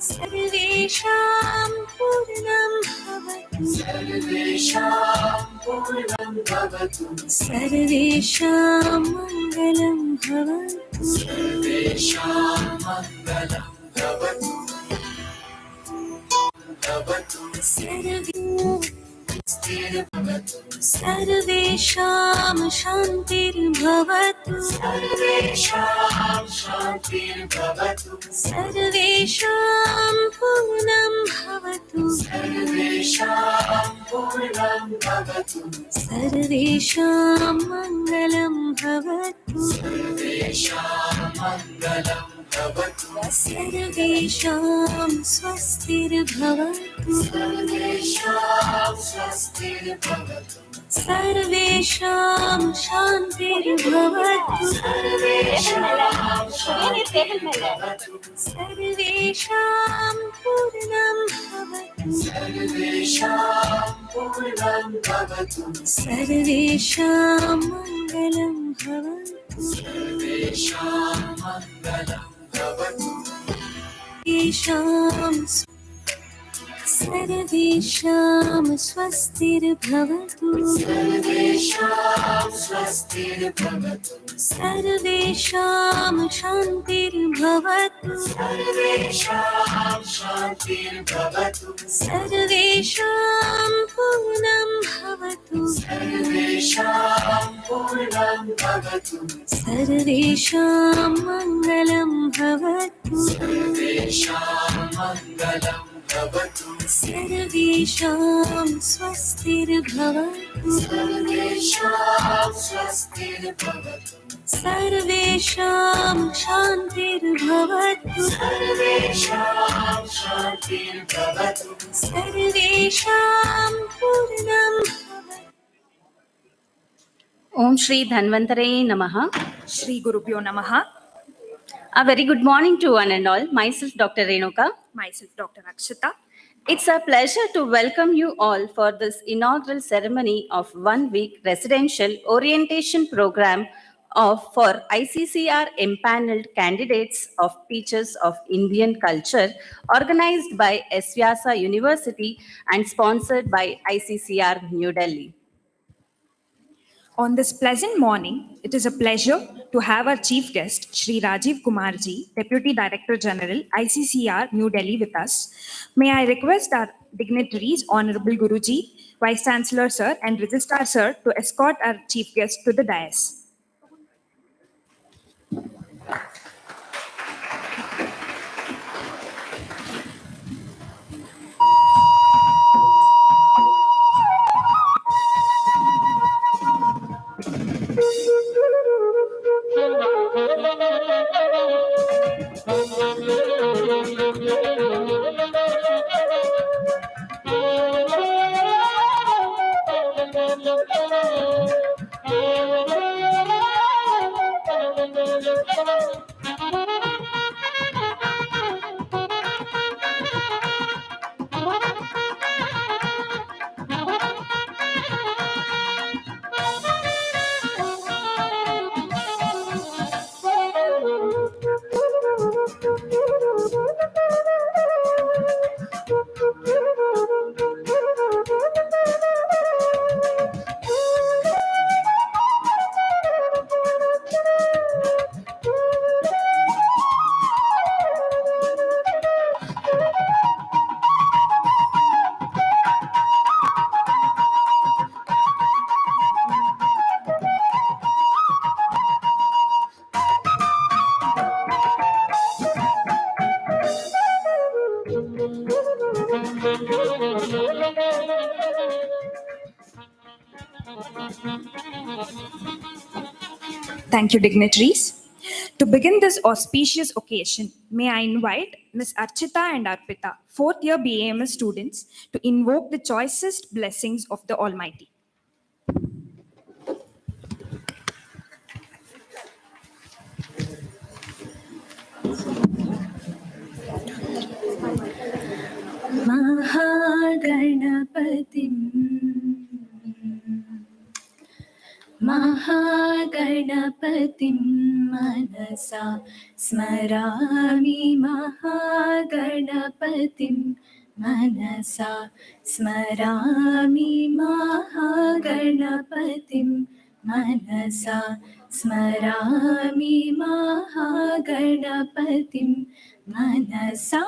सर्वेषां पूर्णं भवतु सर्वेषां मङ्गलं भवतु सर्वेषां शान्तिर्भवतु सर्वेषां पूर्णं भवतु सर्वेषां मङ्गलं भवतु सर्वेषां स्वस्तिर्भवतु सर्वेषां शान्तिर्भवतु सर्वेषां पूर्णं भवतु सर्वेषां मङ्गलं भवतु सर्वेषां स्वस्तिर्भवतु सर्वेषां शान्तिर्भवतु सर्वेषां पूर्णं भवतु सर्वेषां मङ्गलं भवतु सर्वेषां स्वस्तिर्भवतु सर्वेषां शान्तिर्भवतु सर्वेषां पूर्णं भवतु। Om Shri Dhanvantare Namaha. Shri Gurubhyo Namaha. A very good morning to one and all. Myself Dr. Renuka. Myself Dr. Akshita. It's a pleasure to welcome you all for this inaugural ceremony of 1 week residential orientation program for ICCR empaneled candidates of teachers of Indian culture, organized by S-VYASA University and sponsored by ICCR New Delhi. On this pleasant morning, it is a pleasure to have our chief guest, Shri Rajiv Kumarji, Deputy Director General, ICCR New Delhi with us. May I request our dignitaries, Honorable Guruji, Vice Chancellor Sir and Registrar Sir to escort our chief guest to the dais. Thank you, dignitaries. To begin this auspicious occasion, may I invite Ms. Archita and Arpita, fourth-year BAMS students, to invoke the choicest blessings of the Almighty. Mahaganapatim मनसा स्मरामि महागणपतिं मनसा स्मरामि महागणपतिं मनसा स्मरामि महागणपतिं मनसा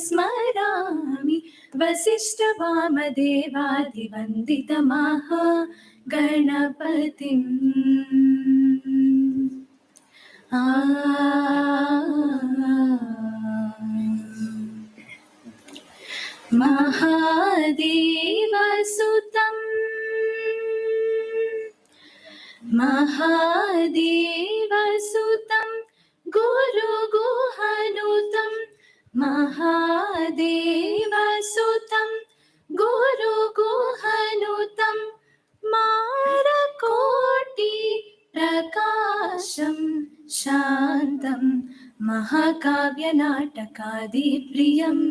स्मरामि वसिष्ठवामदेवादिवन्दितमहागणपतिम् महादेवसुतं गुरुगुहनुतं महादेवसुतं गुरुगुहनुतं मारकोटि प्रकाशं शान्तं महाकाव्यनाटकादिप्रियम्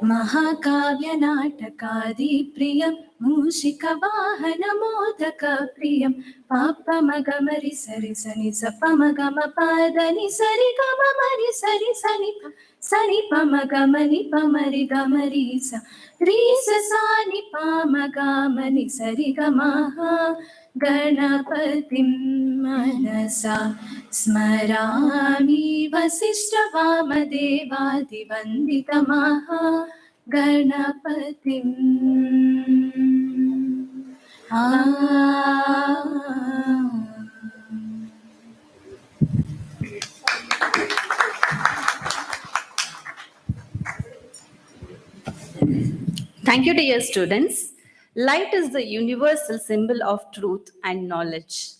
महाकाव्यनाटकादिप्रियं मूषिकवाहनमोदकप्रियं पापमगमरि सरि सनि सपमगमपदनि सरि गममरि सरि सनि सनि पमगमनि पमरि गमरि स रि स सानि पामगमनि सरि गमः गणपतिं मनसा स्मरामि वसिष्ठवामदेवादिवन्दितमहागणपतिम् Thank you, dear students. Light is the universal symbol of truth and knowledge.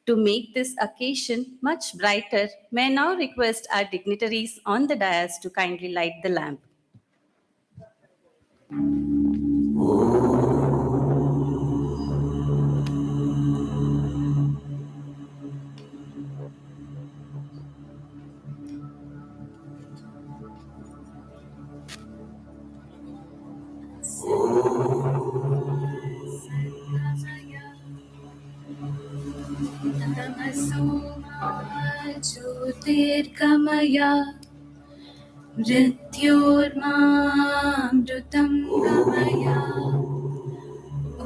To make this occasion much brighter, may I now request our dignitaries on the dais to kindly light the lamp. ज्योतिर्गमया मृत्योर्मामृतं गमया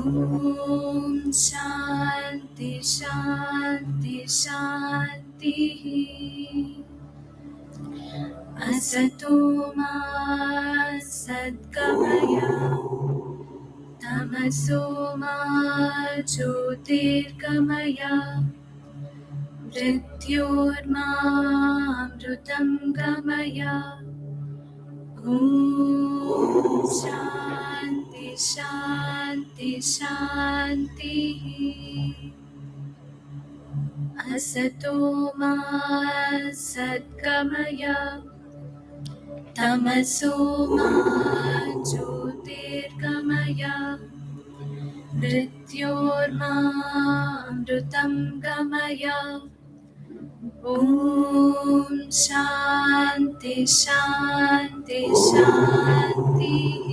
ॐ शान्ति शान्ति शान्तिः असतो मा सद्गमया तमसो मा ज्योतिर्गमया मृत्योर्मामृतं गमया ॐ शान्ति शान्ति शान्तिः असतो मा सद्गमया तमसो मा ज्योतिर्गमया मृत्योर्मामृतं गमया ॐ शान्ति शान्ति शान्तिः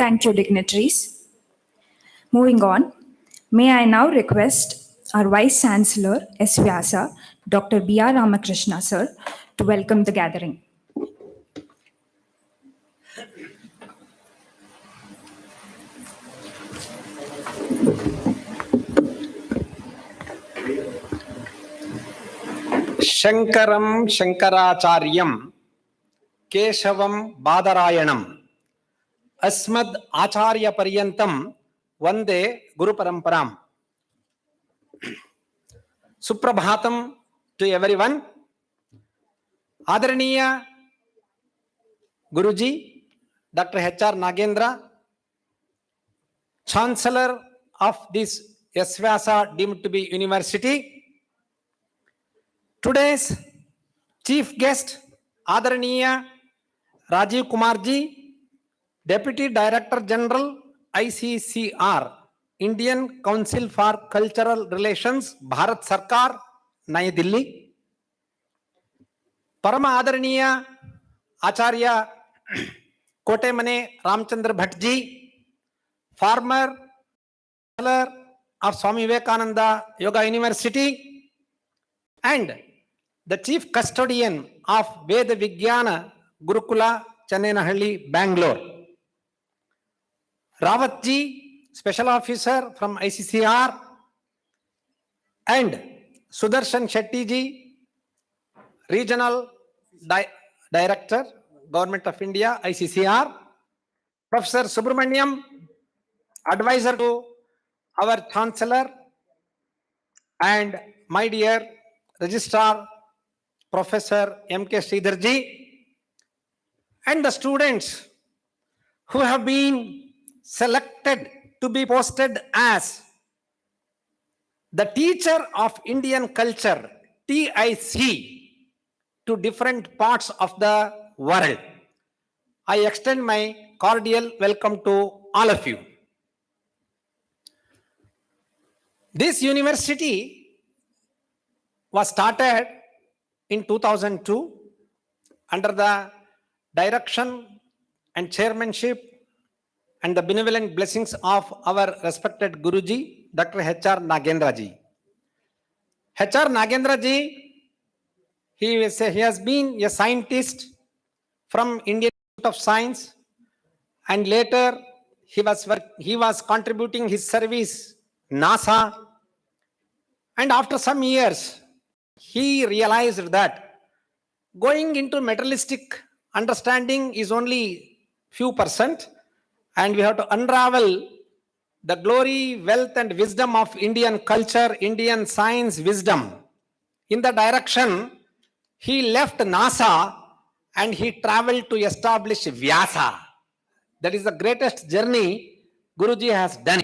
Thank you, dignitaries. Moving on, may I now request our Vice Chancellor, S-VYASA, Dr. B.R. Ramakrishna, sir, to welcome the gathering. Shankaram Shankaracharyam Keshavam Badarayanam अस्मद् आचार्य पर्यन्तं वन्दे गुरुपरम्पराम्. सुप्रभातं to everyone. आदरणीय गुरुजी Dr. H.R. Nagendra, Chancellor of this S-VYASA deemed to be university. Today's chief guest, Adaraniya Rajiv Kumarji, Deputy Director General ICCR, Indian Council for Cultural Relations, Bharat Sarkar, Naya Delhi. Parama Adaraniya Acharya Kotemane Ramachandra Bhattji, former Chancellor of Swami Vivekananda Yoga University and the Chief Custodian of Veda Vijnana Gurukula, Channainahalli, Bangalore. Rawatji, Special Officer from ICCR, and Sudarshan Shettiji, Regional Director, Government of India, ICCR. Professor Subramanyam, Advisor to our Chancellor, and my dear Registrar, Professor M.K. Sridharji, and the students who have been selected to be posted as the teacher of Indian culture, TIC, to different parts of the world. I extend my cordial welcome to all of you. This university was started in 2002 under the direction and chairmanship and the benevolent blessings of our respected Guruji, Dr. H.R. Nagendra ji. H.R. Nagendra ji, he has been a scientist from Indian Institute of Science, and later he was contributing his service NASA, and after some years he realized that going into materialistic understanding is only few percent, and we have to unravel the glory, wealth and wisdom of Indian culture, Indian science wisdom. In the direction, he left NASA and he traveled to establish Vyasa. That is the greatest journey Guruji has done.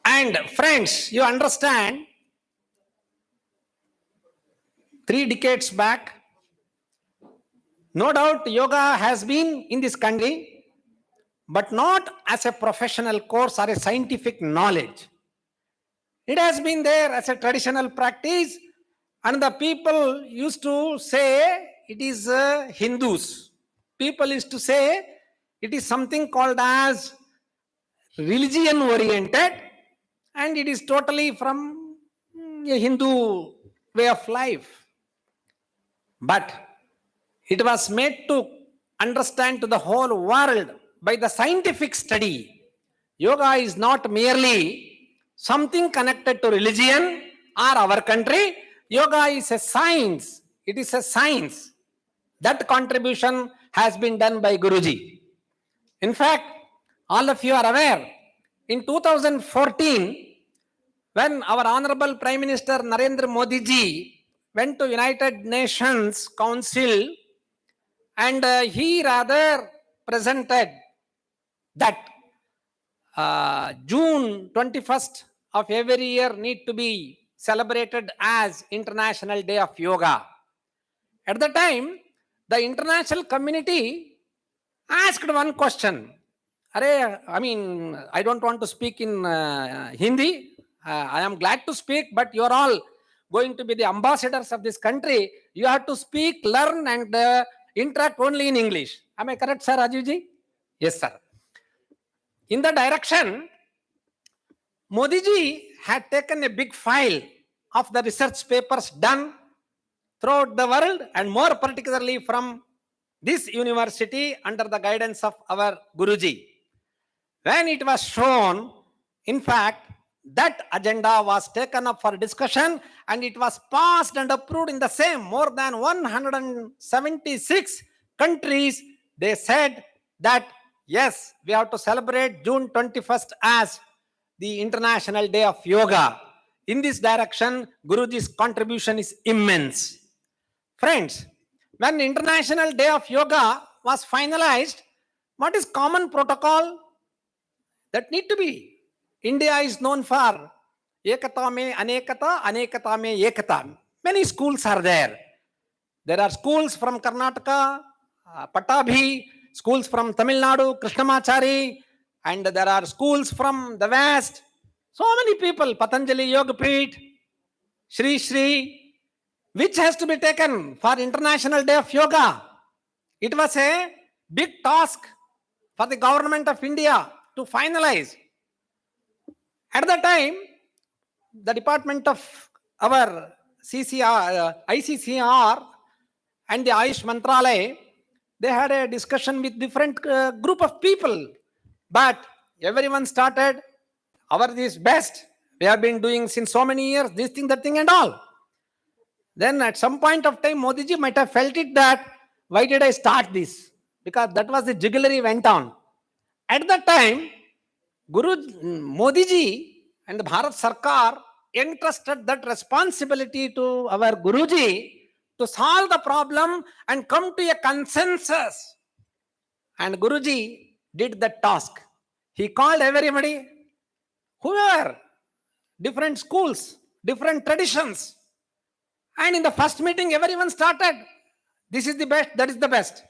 And friends, you understand, 3 decades back, no doubt yoga has been in this country, but not as a professional course or a scientific knowledge. It has been there as a traditional practice, and the people used to say it is Hindus. People used to say it is something called as religion oriented, and it is totally from a Hindu way of life. But it was made to understand to the whole world by the scientific study. Yoga is not merely something connected to religion or our country. Yoga is a science. It is a science. That contribution has been done by Guruji. In fact, all of you are aware, in 2014, when our Honorable Prime Minister Narendra Modi ji went to United Nations Council, and he rather presented that June 21st of every year need to be celebrated as International Day of Yoga. At the time, the international community asked one question. I don't want to speak in Hindi. I am glad to speak, but you are all going to be the ambassadors of this country. You have to speak, learn and interact only in English. Am I correct, sir, Rajiv ji? Yes, sir. In the direction, Modi ji had taken a big file of the research papers done throughout the world, and more particularly from this university under the guidance of our Guruji. When it was shown, in fact, that agenda was taken up for discussion and it was passed and approved in the same. More than 176 countries, they said that yes, we have to celebrate June 21st as the International Day of Yoga. In this direction, Guruji's contribution is immense. Friends, when International Day of Yoga was finalized, what is common protocol that need to be? India is known for Ekata mein Anekata, Anekata mein Ekata. Many schools are there. There are schools from Karnataka, Pattabhi, schools from Tamil Nadu, Krishnamachari, and there are schools from the West. So many people, Patanjali Yoga Peeth, Shri Shri. Which has to be taken for International Day of Yoga? It was a big task for the government of India to finalize. At the time, the department of our ICCR and the Ayush Mantralaya, they had a discussion with different group of people. But everyone started, ours is best. We have been doing since so many years, this thing, that thing and all. Then at some point of time, Modi ji might have felt it that, why did I start this? Because that was the jigglery went on. At that time, Modi ji and the Bharat Sarkar entrusted that responsibility to our Guruji to solve the problem and come to a consensus. And Guruji did that task. He called everybody, whoever, different schools, different traditions. And in the first meeting, everyone started, this is the best, that is the best.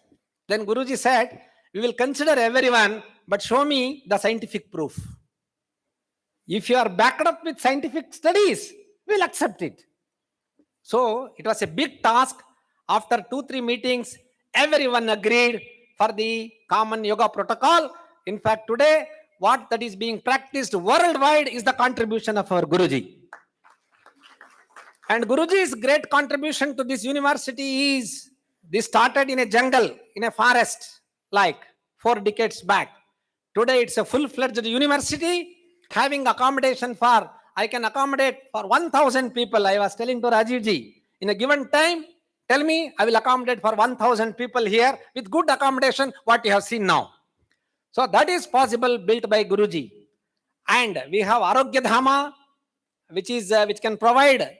Then Guruji said, we will consider everyone, but show me the scientific proof. If you are backed up with scientific studies, we'll accept it. So it was a big task. After 2-3 meetings, everyone agreed for the common yoga protocol. In fact, today, what that is being practiced worldwide is the contribution of our Guruji. And Guruji's great contribution to this university is, this started in a jungle, in a forest, like 4 decades back. Today it's a full-fledged university, having accommodation for, I can accommodate for 1,000 people. I was telling to Rajiv ji, in a given time, tell me, I will accommodate for 1,000 people here with good accommodation, what you have seen now. So that is possible, built by Guruji. And we have Arogya Dhama, which can provide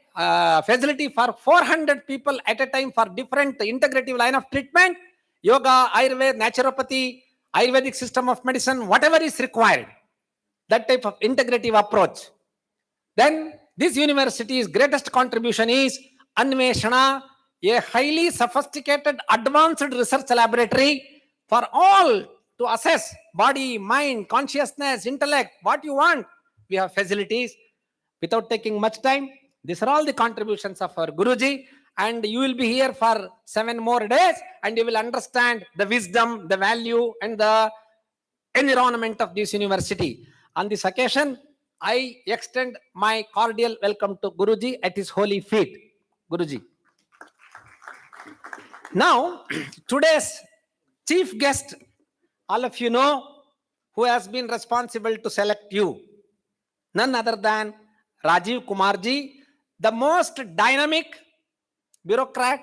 facility for 400 people at a time for different integrative line of treatment, yoga, Ayurveda, naturopathy, Ayurvedic system of medicine, whatever is required, that type of integrative approach. Then this university's greatest contribution is Anveshana, a highly sophisticated advanced research laboratory for all to assess body, mind, consciousness, intellect, what you want. We have facilities. Without taking much time, these are all the contributions of our Guruji, and you will be here for 7 more days and you will understand the wisdom, the value and the environment of this university. On this occasion, I extend my cordial welcome to Guruji at his holy feet. Guruji. Now, today's chief guest, all of you know, who has been responsible to select you. None other than Rajiv Kumarji, the most dynamic bureaucrat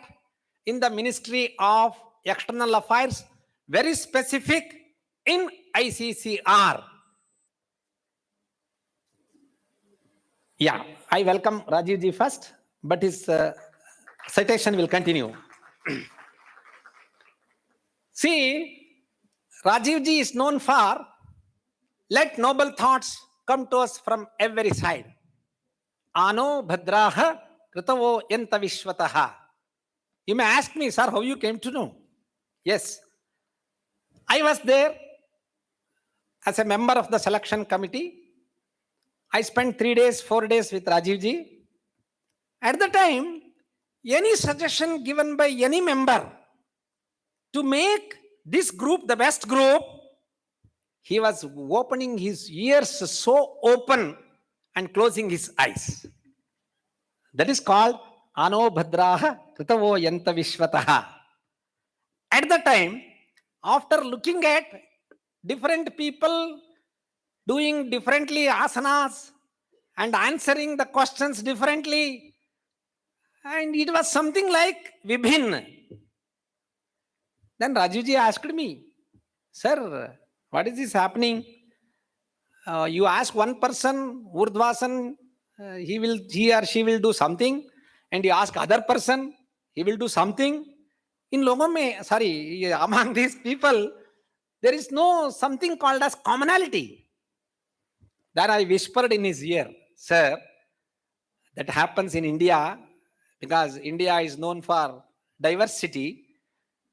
in the Ministry of External Affairs, very specific in ICCR. Yeah, I welcome Rajiv ji first, but his citation will continue. See, Rajiv ji is known for, let noble thoughts come to us from every side. Ano bhadraha kritavo yanta vishwataha. You may ask me, sir, how you came to know? Yes, I was there as a member of the selection committee. I spent 3 days, 4 days with Rajiv ji. At the time, any suggestion given by any member to make this group the best group, he was opening his ears so open and closing his eyes. That is called Ano Bhadraha Kritavo Yanta Vishwataha. At the time, after looking at different people doing differently asanas, and answering the questions differently. And it was something like Vibhin. Then Rajivji asked me, sir, what is this happening? You ask one person, Urdhvasan, he or she will do something, and you ask other person, he will do something. In among these people, there is no something called as commonality. Then I whispered in his ear, sir, that happens in India because India is known for diversity,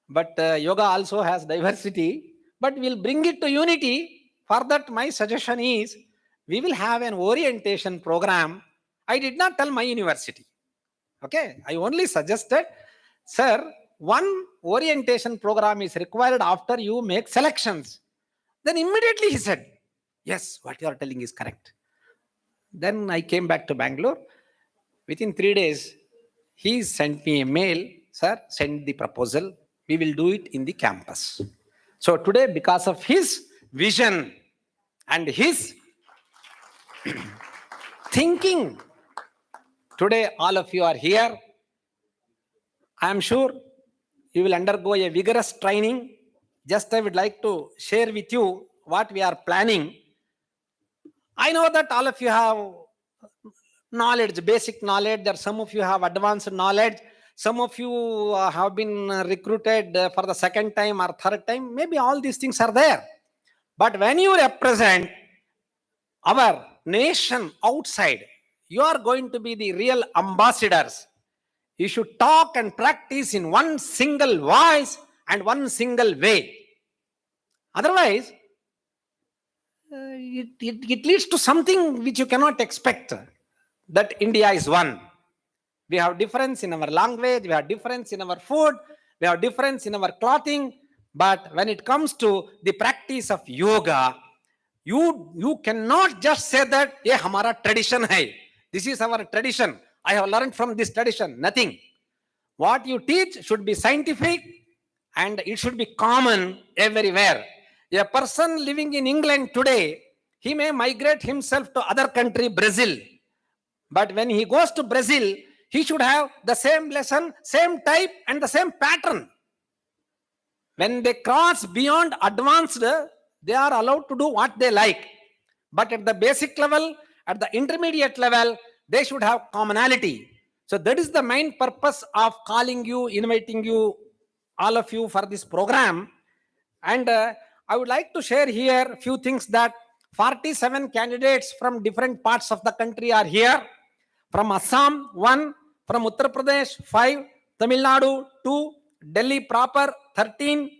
but yoga also has diversity, but we'll bring it to unity. For that, my suggestion is we will have an orientation program. I did not tell my university. Okay, I only suggested, sir, one orientation program is required after you make selections. Then immediately he said, yes, what you are telling is correct. Then I came back to Bangalore. Within 3 days, he sent me a mail, sir, send the proposal. We will do it in the campus. So today, because of his vision and his thinking, today all of you are here. I am sure you will undergo a vigorous training. Just I would like to share with you what we are planning. I know that all of you have knowledge, basic knowledge, that some of you have advanced knowledge. Some of you have been recruited for the second time or third time. Maybe all these things are there. But when you represent our nation outside, you are going to be the real ambassadors. You should talk and practice in one single voice and one single way. Otherwise, it leads to something which you cannot expect, that India is one. We have difference in our language, we have difference in our food, we have difference in our clothing. But when it comes to the practice of yoga, you cannot just say that, yeah, hamara tradition hai. This is our tradition. I have learned from this tradition. Nothing. What you teach should be scientific and it should be common everywhere. A person living in England today, he may migrate himself to other country, Brazil. But when he goes to Brazil, he should have the same lesson, same type, and the same pattern. When they cross beyond advanced, they are allowed to do what they like. But at the basic level, at the intermediate level, they should have commonality. So that is the main purpose of calling you, inviting you, all of you, for this program. And I would like to share here a few things, that 47 candidates from different parts of the country are here. From Assam, 1. From Uttar Pradesh, 5. Tamil Nadu, 2. Delhi proper, 13.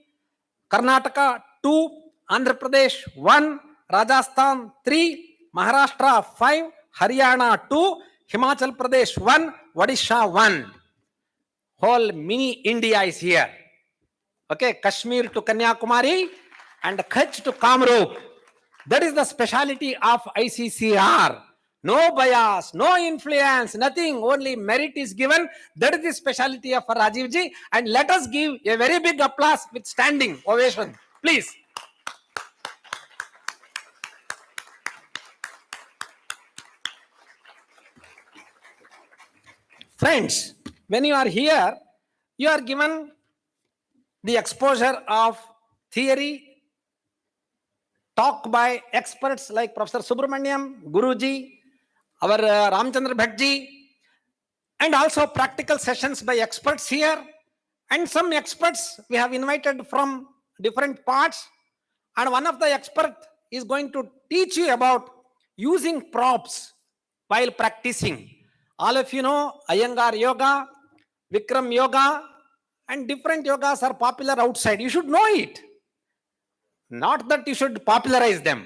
Karnataka, 2. Andhra Pradesh, 1. Rajasthan, 3. Maharashtra, 5. Haryana, 2. Himachal Pradesh, 1. Odisha, 1. Whole mini India is here. Okay, Kashmir to Kanyakumari and Kutch to Kamrup. That is the speciality of ICCR. No bias, no influence, nothing. Only merit is given. That is the speciality of Rajiv ji. And let us give a very big applause with standing ovation. Please. Friends, when you are here, you are given the exposure of theory, talk by experts like Professor Subramanyam, Guruji, our Ramachandra Bhattji, and also practical sessions by experts here. And some experts we have invited from different parts. And one of the experts is going to teach you about using props while practicing. All of you know Iyengar Yoga, Vikram Yoga, and different yogas are popular outside. You should know it. Not that you should popularize them.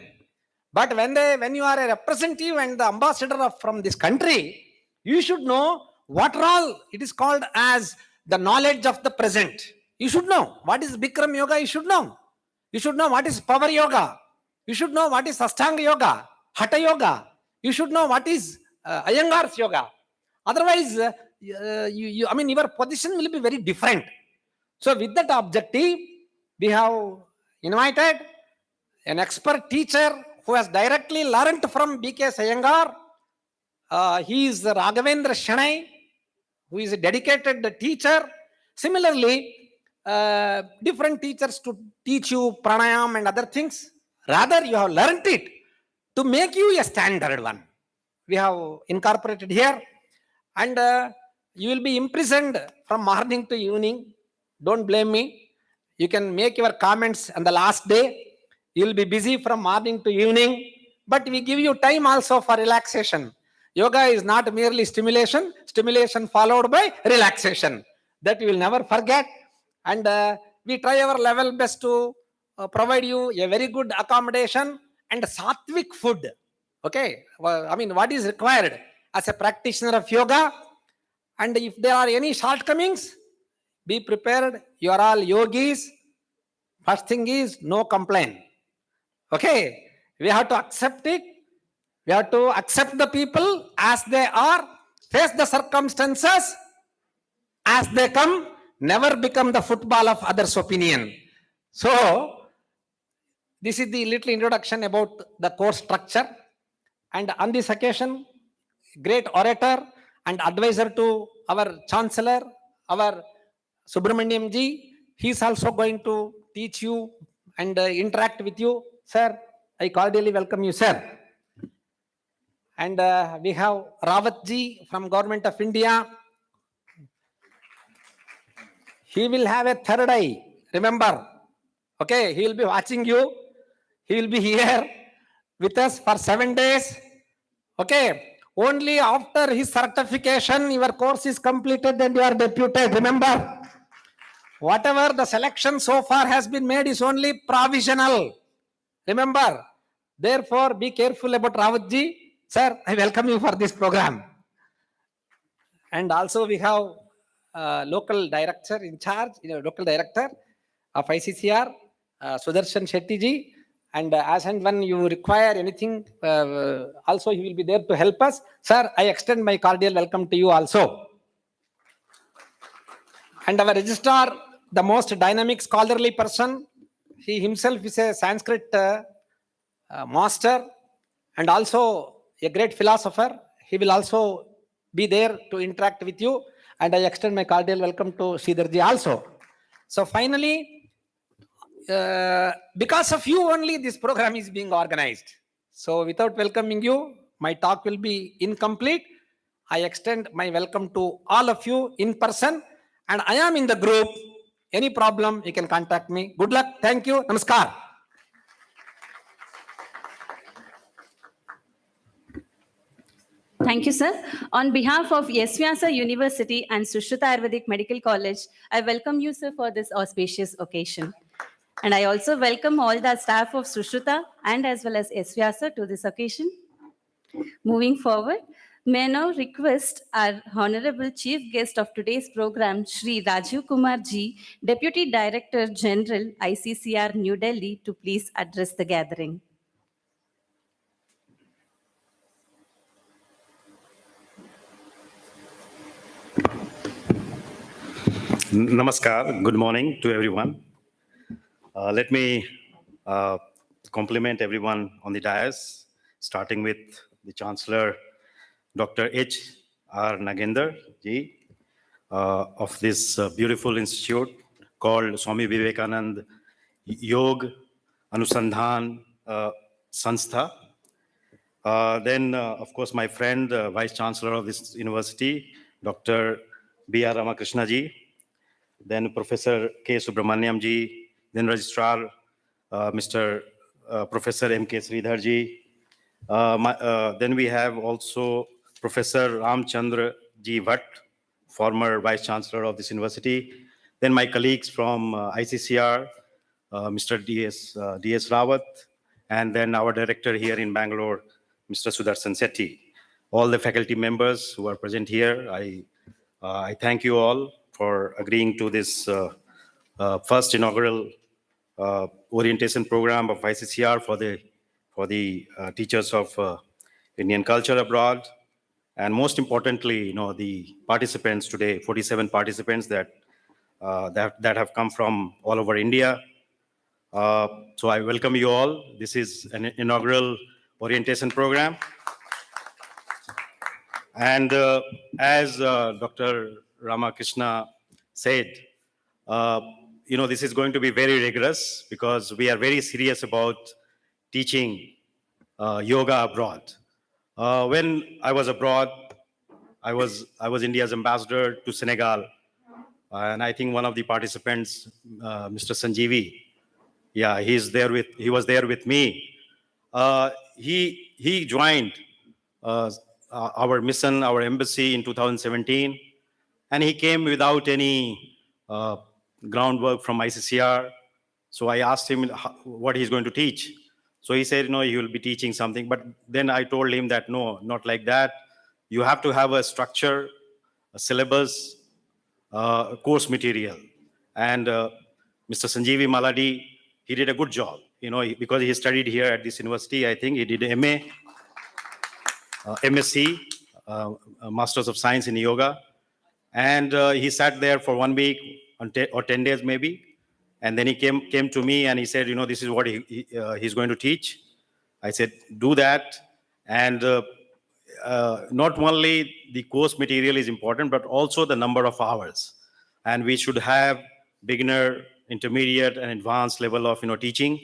But when you are a representative and the ambassador from this country, you should know what all it is called as the knowledge of the present. You should know what is Bikram Yoga. You should know. You should know what is Power Yoga. You should know what is Ashtanga Yoga, Hatha Yoga. You should know what is Iyengar's Yoga. Otherwise, your position will be very different. So with that objective, we have invited an expert teacher who has directly learned from B.K. Iyengar, He is Raghavendra Shanai, who is a dedicated teacher. Similarly, different teachers to teach you pranayam and other things. Rather, you have learnt it to make you a standard one. We have incorporated here, and you will be imprisoned from morning to evening. Don't blame me. You can make your comments on the last day. You will be busy from morning to evening, but we give you time also for relaxation. Yoga is not merely stimulation, stimulation followed by relaxation. That you will never forget. And we try our level best to provide you a very good accommodation and sattvic food. Okay, well, I mean, what is required as a practitioner of yoga? And if there are any shortcomings, be prepared. You are all yogis. First thing is no complaint. Okay, we have to accept it. We have to accept the people as they are, face the circumstances as they come, never become the football of others' opinion. So, this is the little introduction about the course structure. And on this occasion, great orator and advisor to our Chancellor, our Subramanyam ji, he is also going to teach you and interact with you. Sir, I cordially welcome you, sir. And we have Rawat ji from Government of India. He will have a third eye, remember. Okay, he will be watching you. He will be here with us for 7 days. Okay, only after his certification, your course is completed and you are deputed. Remember, whatever the selection so far has been made is only provisional. Remember, therefore, be careful about Rawat ji. Sir, I welcome you for this program. And also we have local director in charge, local director of ICCR, Sudarshan Shetty ji. And as and when you require anything, also he will be there to help us. Sir, I extend my cordial welcome to you also. And our registrar, the most dynamic scholarly person, he himself is a Sanskrit master and also a great philosopher. He will also be there to interact with you. And I extend my cordial welcome to Sridharji also. So finally, because of you only, this program is being organized. So without welcoming you, my talk will be incomplete. I extend my welcome to all of you in person. And I am in the group. Any problem, you can contact me. Good luck. Thank you. Namaskar. Thank you, sir. On behalf of S-VYASA University and Sushruta Ayurvedic Medical College, I welcome you, sir, for this auspicious occasion. And I also welcome all the staff of Sushruta and as well as S-VYASA to this occasion. Moving forward, may I now request our Honorable Chief Guest of today's program, Shri Rajiv Kumar ji, Deputy Director General, ICCR, New Delhi, to please address the gathering. Namaskar, good morning to everyone. Let me compliment everyone on the dais, starting with the Chancellor, Dr. H.R. Nagender ji, of this beautiful institute called Swami Vivekanand Yog Anusandhan Sanstha. Then, of course, my friend, Vice Chancellor of this university, Dr. B.R. Ramakrishna ji, then Professor K. Subramanyam ji, then Registrar Mr. Professor M.K. Sridhar ji. Then we have also Professor Ramachandra ji Bhatt, former Vice Chancellor of this university. Then my colleagues from ICCR, Mr. D.S. Rawat, and then our director here in Bangalore, Mr. Sudarshan Shetty. All the faculty members who are present here, I thank you all for agreeing to this first inaugural orientation program of ICCR for the teachers of Indian culture abroad. And most importantly, the participants today, 47 participants that have come from all over India. So I welcome you all. This is an inaugural orientation program. And as Dr. Ramakrishna said, this is going to be very rigorous because we are very serious about teaching yoga abroad. When I was abroad, I was India's ambassador to Senegal, and I think one of the participants, Mr. Sanjeevi, yeah, he was there with me. He joined our mission, our embassy in 2017, and he came without any groundwork from ICCR. So I asked him what he's going to teach. So he said, no, he will be teaching something. But then I told him that, no, not like that. You have to have a structure, a syllabus, course material. And Mr. Sanjeevi Maladi, he did a good job, because he studied here at this university. I think he did MA, MSc, Masters of Science in Yoga. And he sat there for 1 week or 10 days maybe. And then he came to me and he said, this is what he's going to teach. I said, do that. And not only the course material is important, but also the number of hours. And we should have beginner, intermediate, and advanced level of teaching.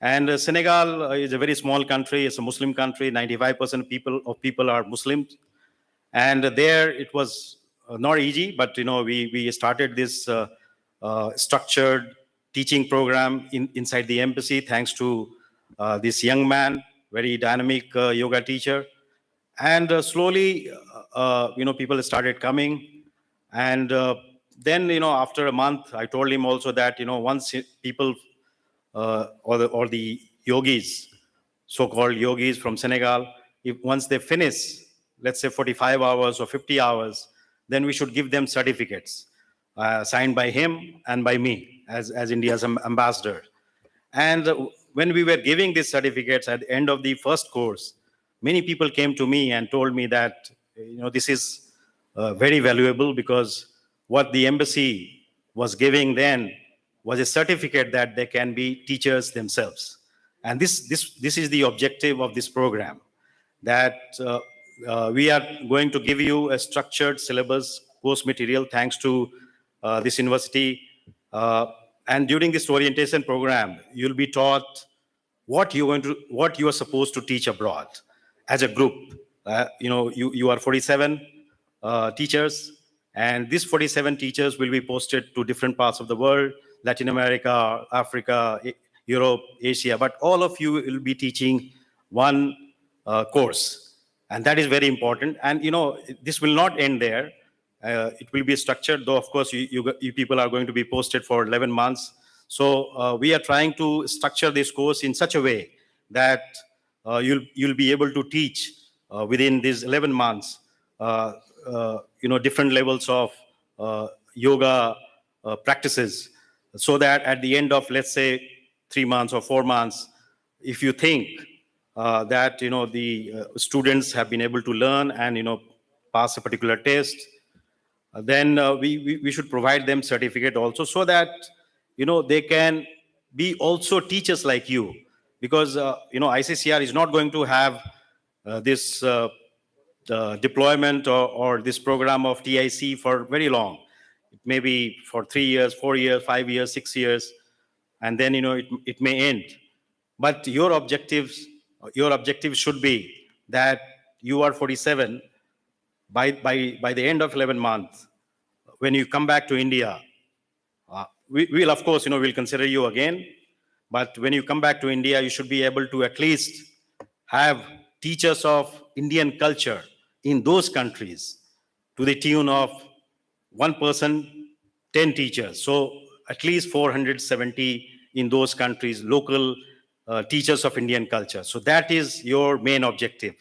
And Senegal is a very small country. It's a Muslim country. 95% of people are Muslims. And there it was not easy, but we started this structured teaching program inside the embassy, thanks to this young man, very dynamic yoga teacher. And slowly, people started coming. And then, after a month, I told him also that, once people or the yogis, so-called yogis from Senegal, once they finish, let's say 45 hours or 50 hours, then we should give them certificates signed by him and by me as India's ambassador. And when we were giving these certificates at the end of the first course, many people came to me and told me that, this is very valuable, because what the embassy was giving then was a certificate that they can be teachers themselves. And this is the objective of this program, that we are going to give you a structured syllabus, course material, thanks to this university. And during this orientation program, you'll be taught what you are supposed to teach abroad as a group. You are 47 teachers, and these 47 teachers will be posted to different parts of the world, Latin America, Africa, Europe, Asia, but all of you will be teaching one course. And that is very important. And, this will not end there. It will be structured, though, of course, you people are going to be posted for 11 months. So we are trying to structure this course in such a way that you'll be able to teach within these 11 months, different levels of yoga practices, so that at the end of, let's say, 3 months or 4 months, if you think that the students have been able to learn and pass a particular test, then we should provide them certificate also, so that they can be also teachers like you, because ICCR is not going to have this deployment or this program of TIC for very long. It may be for 3 years, 4 years, 5 years, 6 years, and then it may end. But your objective should be that you are 47 by the end of 11 months. When you come back to India, we will, of course, we'll consider you again. But when you come back to India, you should be able to at least have teachers of Indian culture in those countries to the tune of 1 person, 10 teachers. So at least 470 in those countries, local teachers of Indian culture. So that is your main objective.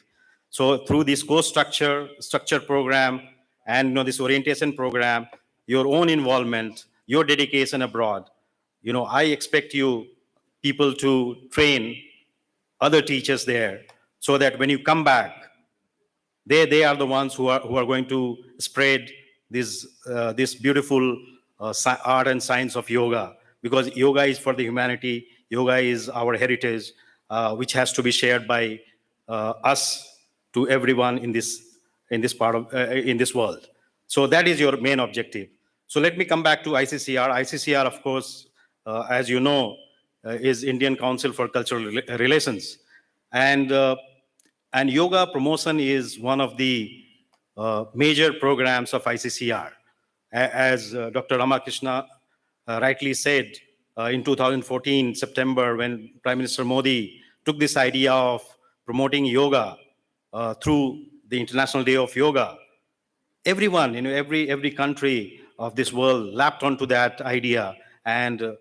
So through this course structure program, and this orientation program, your own involvement, your dedication abroad, I expect you people to train other teachers there, so that when you come back, they are the ones who are going to spread this beautiful art and science of yoga, because yoga is for the humanity. Yoga is our heritage, which has to be shared by us to everyone in this in this part of in this world. So that is your main objective. So let me come back to ICCR. ICCR, of course, as you know, is Indian Council for Cultural Relations, and yoga promotion is one of the major programs of ICCR. As Dr. Ramakrishna rightly said, in 2014 September, when Prime Minister Modi took this idea of promoting yoga through the International Day of Yoga, everyone, every country of this world lapped onto that idea. And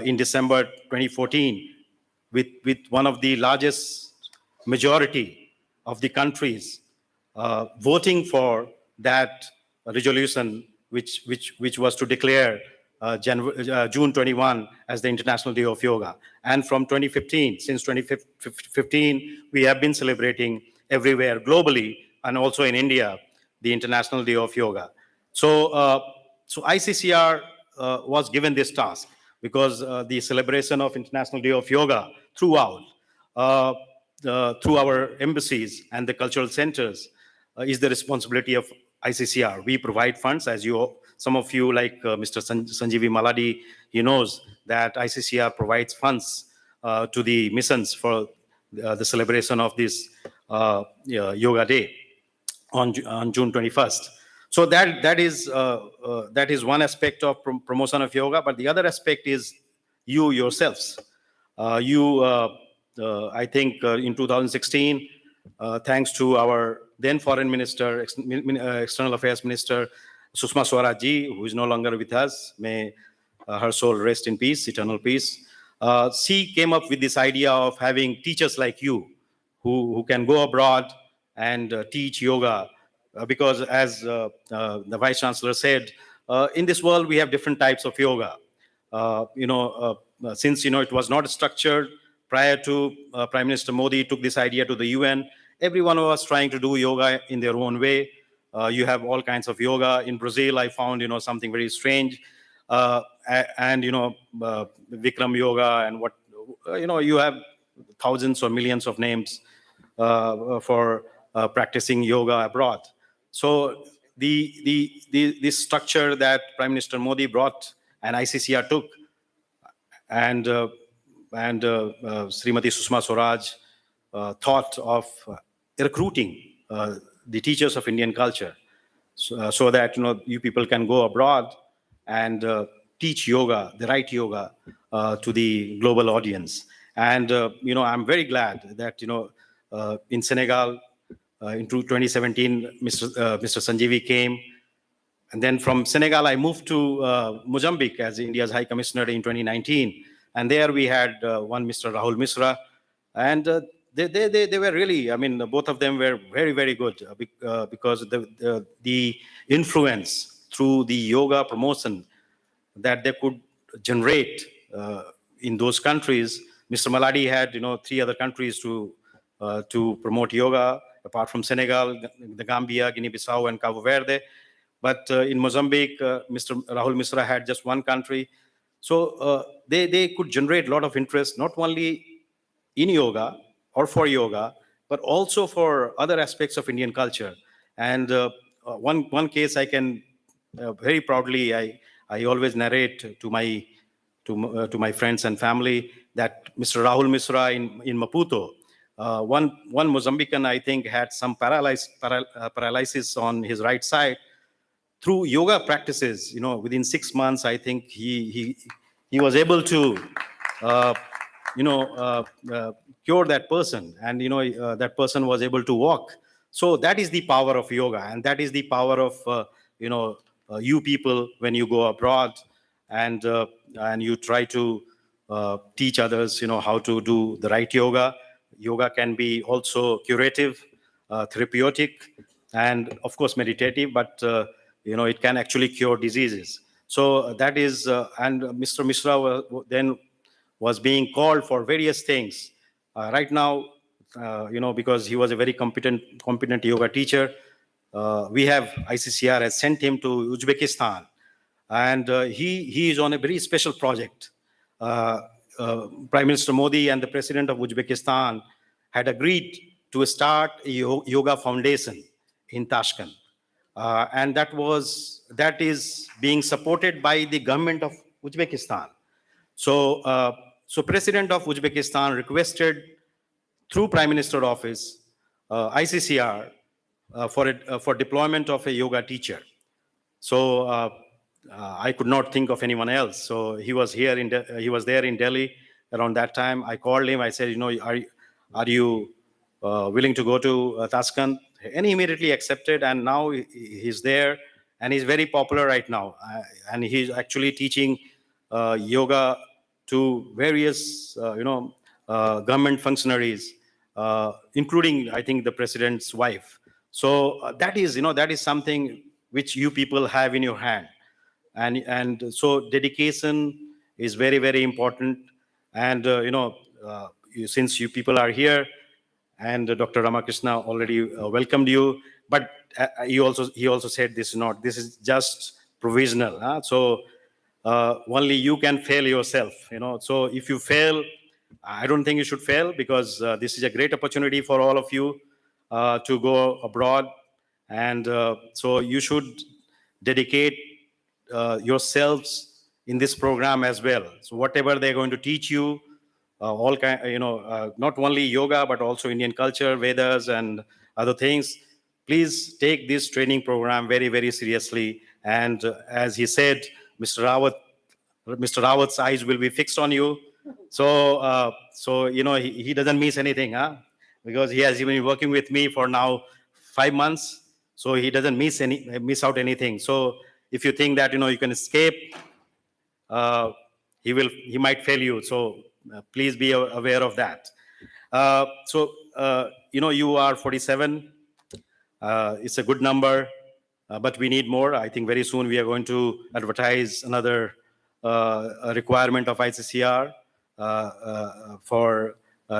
in December 2014, with one of the largest majority of the countries voting for that resolution, which was to declare June 21 as the International Day of Yoga. And from 2015, since 2015, we have been celebrating everywhere globally and also in India, the International Day of Yoga. So, so ICCR was given this task because the celebration of International Day of Yoga throughout, through our embassies and the cultural centers, is the responsibility of ICCR. We provide funds, as some of you, like Mr. Sanjeevi Maladi, he knows that ICCR provides funds to the missions for the celebration of this Yoga Day on June 21st. So that is one aspect of promotion of yoga, but the other aspect is you yourselves. I think in 2016, thanks to our then Foreign Minister, External Affairs Minister, Sushma Swaraj ji, who is no longer with us, may her soul rest in peace, eternal peace. She came up with this idea of having teachers like you who can go abroad and teach yoga, because as the Vice Chancellor said, in this world we have different types of yoga. Since it was not structured prior to Prime Minister Modi took this idea to the UN, everyone was trying to do yoga in their own way. You have all kinds of yoga. In Brazil, I found something very strange, and Vikram yoga and what you have thousands or millions of names for practicing yoga abroad. So the structure that Prime Minister Modi brought and ICCR took, and Srimati Sushma Swaraj thought of recruiting the teachers of Indian culture, so that you people can go abroad and teach yoga, the right yoga, to the global audience. And I'm very glad that in Senegal in 2017, Mr. Sanjeevi came. And then from Senegal, I moved to Mozambique as India's High Commissioner in 2019. And there we had one Mr. Rahul Misra. And they were really, both of them were very, very good because the influence through the yoga promotion that they could generate in those countries. Mr. Maladi had, 3 other countries to promote yoga, apart from Senegal, the Gambia, Guinea-Bissau, and Cabo Verde. But in Mozambique, Mr. Rahul Misra had just one country. So they could generate a lot of interest, not only in yoga or for yoga, but also for other aspects of Indian culture. And one case I can very proudly, I always narrate to my friends and family, that Mr. Rahul Misra in Maputo, one Mozambican, I think, had some paralysis on his right side. Through yoga practices, within 6 months, I think he was able to, cure that person, and that person was able to walk. So that is the power of yoga, and that is the power of you people when you go abroad and you try to teach others, how to do the right yoga. Yoga can be also curative, therapeutic, and of course meditative, but it can actually cure diseases. So that is, and Mr. Misra then was being called for various things. Right now, because he was a very competent yoga teacher, we have ICCR has sent him to Uzbekistan, and he is on a very special project. Prime Minister Modi and the President of Uzbekistan had agreed to start a yoga foundation in Tashkent. And that is being supported by the government of Uzbekistan. So, so President of Uzbekistan requested through Prime Minister Office, ICCR, for deployment of a yoga teacher. So I could not think of anyone else. So he was there in Delhi around that time. I called him. I said, you know, are you willing to go to Tashkent? And he immediately accepted. And now he's there, and he's very popular right now. And he's actually teaching yoga to various, government functionaries, including, I think, the president's wife. So that is something which you people have in your hand. And so dedication is very, very important. And, since you people are here, and Dr. Ramakrishna already welcomed you, but he also said this is just provisional. Huh? So only you can fail yourself, So if you fail, I don't think you should fail, because this is a great opportunity for all of you to go abroad. And so you should dedicate yourselves in this program as well. So whatever they're going to teach you, all kind, not only yoga, but also Indian culture, Vedas, and other things. Please take this training program very, very seriously. And as he said, Mr. Rawat's eyes will be fixed on you. So, he doesn't miss anything, huh? Because he has been working with me for now 5 months. So he doesn't miss out anything. So if you think that, you can escape, he might fail you. So please be aware of that. You are 47. It's a good number, but we need more. I think very soon we are going to advertise another requirement of ICCR for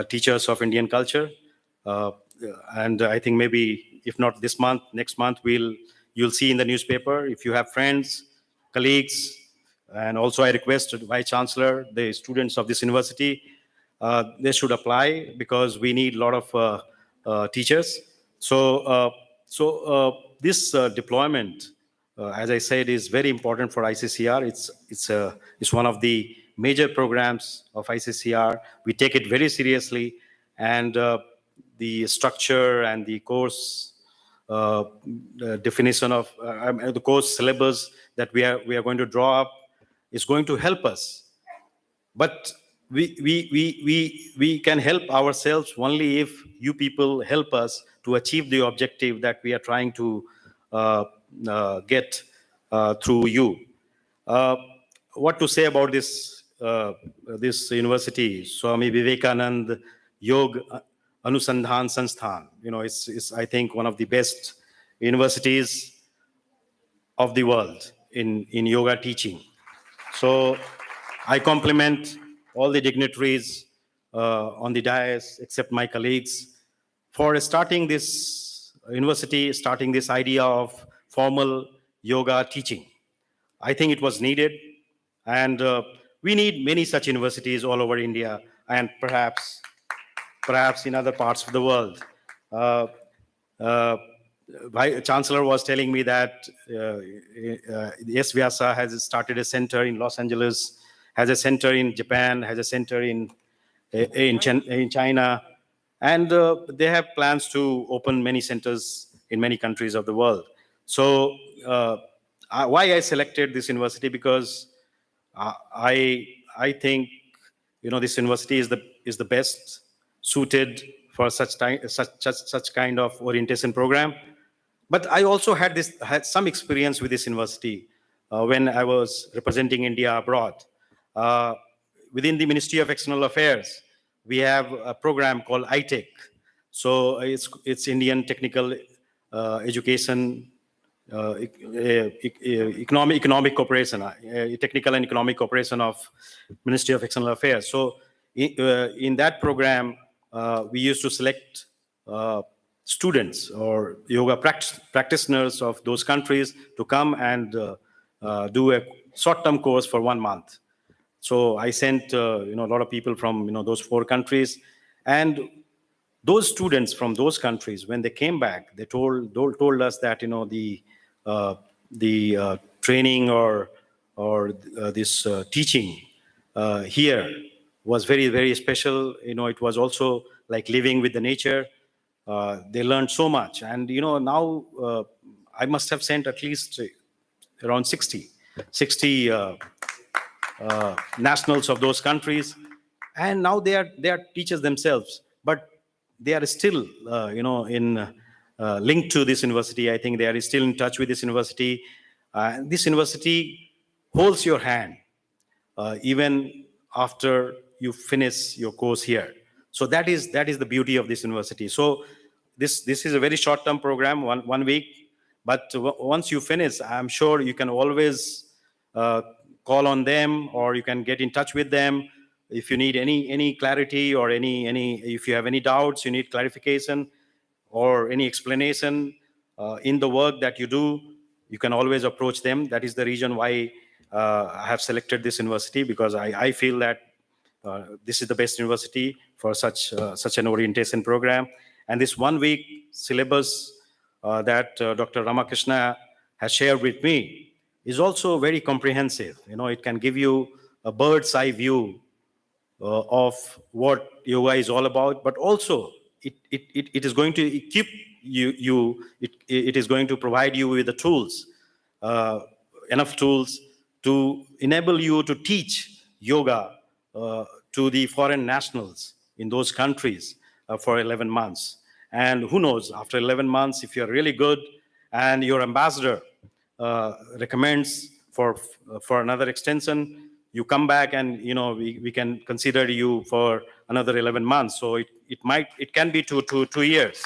teachers of Indian culture. And I think maybe, if not this month, next month, you'll see in the newspaper. If you have friends, colleagues, and also I requested Vice Chancellor, the students of this university, they should apply, because we need a lot of teachers. So this deployment, as I said, is very important for ICCR. It's one of the major programs of ICCR. We take it very seriously, and the structure and the course definition of the course syllabus that we are going to draw up is going to help us. But we can help ourselves only if you people help us to achieve the objective that we are trying to get through you. What to say about this university, Swami Vivekanand Yoga Anusandhan Sansthan? It's I think one of the best universities of the world in yoga teaching. So I compliment all the dignitaries on the dais, except my colleagues, for starting this university, starting this idea of formal yoga teaching. I think it was needed, and we need many such universities all over India, and perhaps in other parts of the world. Chancellor was telling me that S-VYASA has started a center in Los Angeles, has a center in Japan, has a center in China, and they have plans to open many centers in many countries of the world. So why I selected this university? Because I think this university is the best suited for such kind of orientation program. But I also had some experience with this university when I was representing India abroad. Within the Ministry of External Affairs, we have a program called Iccr. So it's Indian Technical Education Economic Cooperation, Technical and Economic Cooperation of Ministry of External Affairs. So in that program, we used to select students or yoga practitioners of those countries to come and do a short-term course for 1 month. So I sent a lot of people from those 4 countries, and those students from those countries, when they came back, they told us that, the training or this teaching here was very, very special. It was also like living with the nature. They learned so much. And, now I must have sent at least around 60 nationals of those countries, and now they are teachers themselves, but they are still in linked to this university. I think they are still in touch with this university. This university holds your hand even after you finish your course here. So that is the beauty of this university. So this is a very short-term program, one week, but once you finish, I'm sure you can always call on them, or you can get in touch with them if you need any clarity, or if you have any doubts, you need clarification or any explanation in the work that you do. You can always approach them. That is the reason why I have selected this university, because I feel that this is the best university for such an orientation program. And this 1 week syllabus that Dr. Ramakrishna has shared with me is also very comprehensive. It can give you a bird's eye view of what yoga is all about, but also it is going to equip you. It is going to provide you with the tools, enough tools to enable you to teach yoga to the foreign nationals in those countries for 11 months. And who knows, after 11 months, if you're really good and your ambassador recommends for another extension, you come back and we can consider you for another 11 months. So it can be 2 years.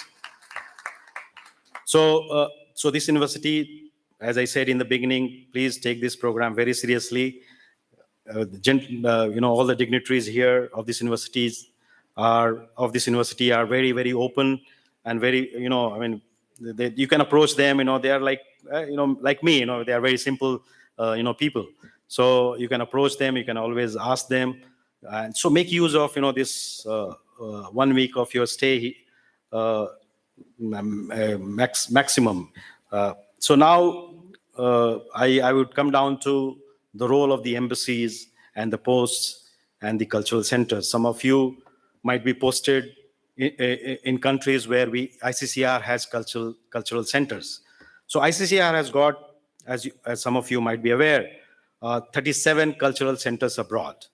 So this university, as I said in the beginning, please take this program very seriously. All the dignitaries here of this university are very, very open and very, you can approach them. They are like like me. They are very simple people. So you can approach them. You can always ask them, and so make use of this 1 week of your stay maximum. So now I would come down to the role of the embassies and the posts and the cultural centers. Some of you might be posted in countries where ICCR has cultural centers. So ICCR has got, as some of you might be aware, 37 cultural centers abroad.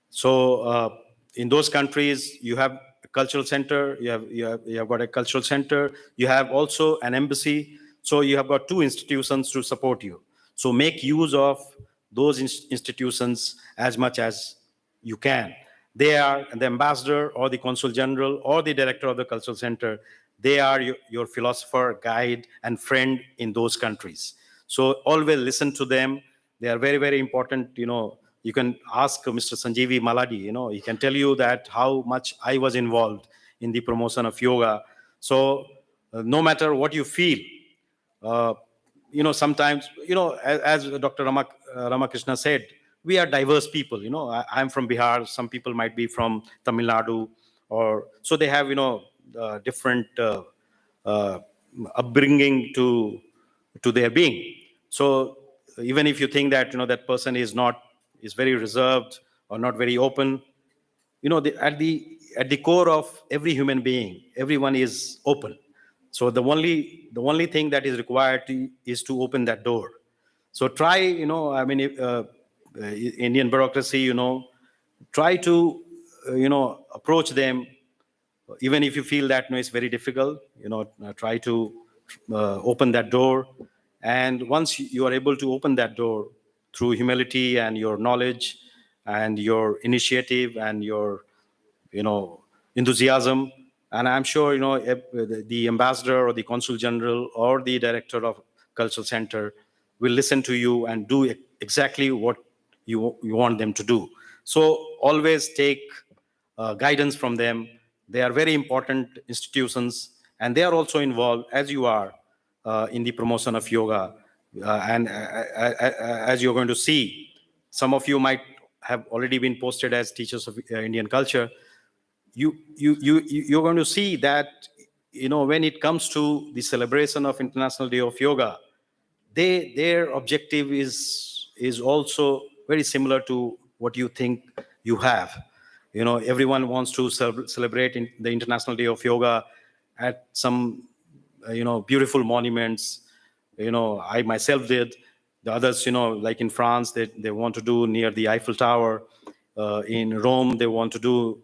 So in those countries, you have a cultural center, you have got a cultural center, you have also an embassy. So you have got 2 institutions to support you. So make use of those institutions as much as you can. They are the ambassador or the consul general or the director of the cultural center. They are your philosopher, guide, and friend in those countries. So always listen to them. They are very, very important. You can ask Mr. Sanjeevi Maladi. He can tell you that how much I was involved in the promotion of yoga. So no matter what you feel, sometimes, as Dr. Ramakrishna said, we are diverse people. I'm from Bihar. Some people might be from Tamil Nadu, so they have, different upbringing to their being. So even if you think that, that person is very reserved or not very open, at the core of every human being, everyone is open. So the only thing that is required is to open that door. So try, Indian bureaucracy, try to, approach them, even if you feel that it's very difficult. Try to open that door. And once you are able to open that door through humility and your knowledge and your initiative and your, enthusiasm, and I'm sure, the ambassador or the consul general or the director of cultural center will listen to you and do exactly what you want them to do. So always take guidance from them. They are very important institutions, and they are also involved, as you are, in the promotion of yoga. And as you're going to see, some of you might have already been posted as teachers of Indian culture. you're going to see that, when it comes to the celebration of International Day of Yoga, their objective is also very similar to what you think you have. Everyone wants to celebrate the International Day of Yoga at some beautiful monuments. I myself did. The others, like in France, they want to do near the Eiffel Tower. In Rome, they want to do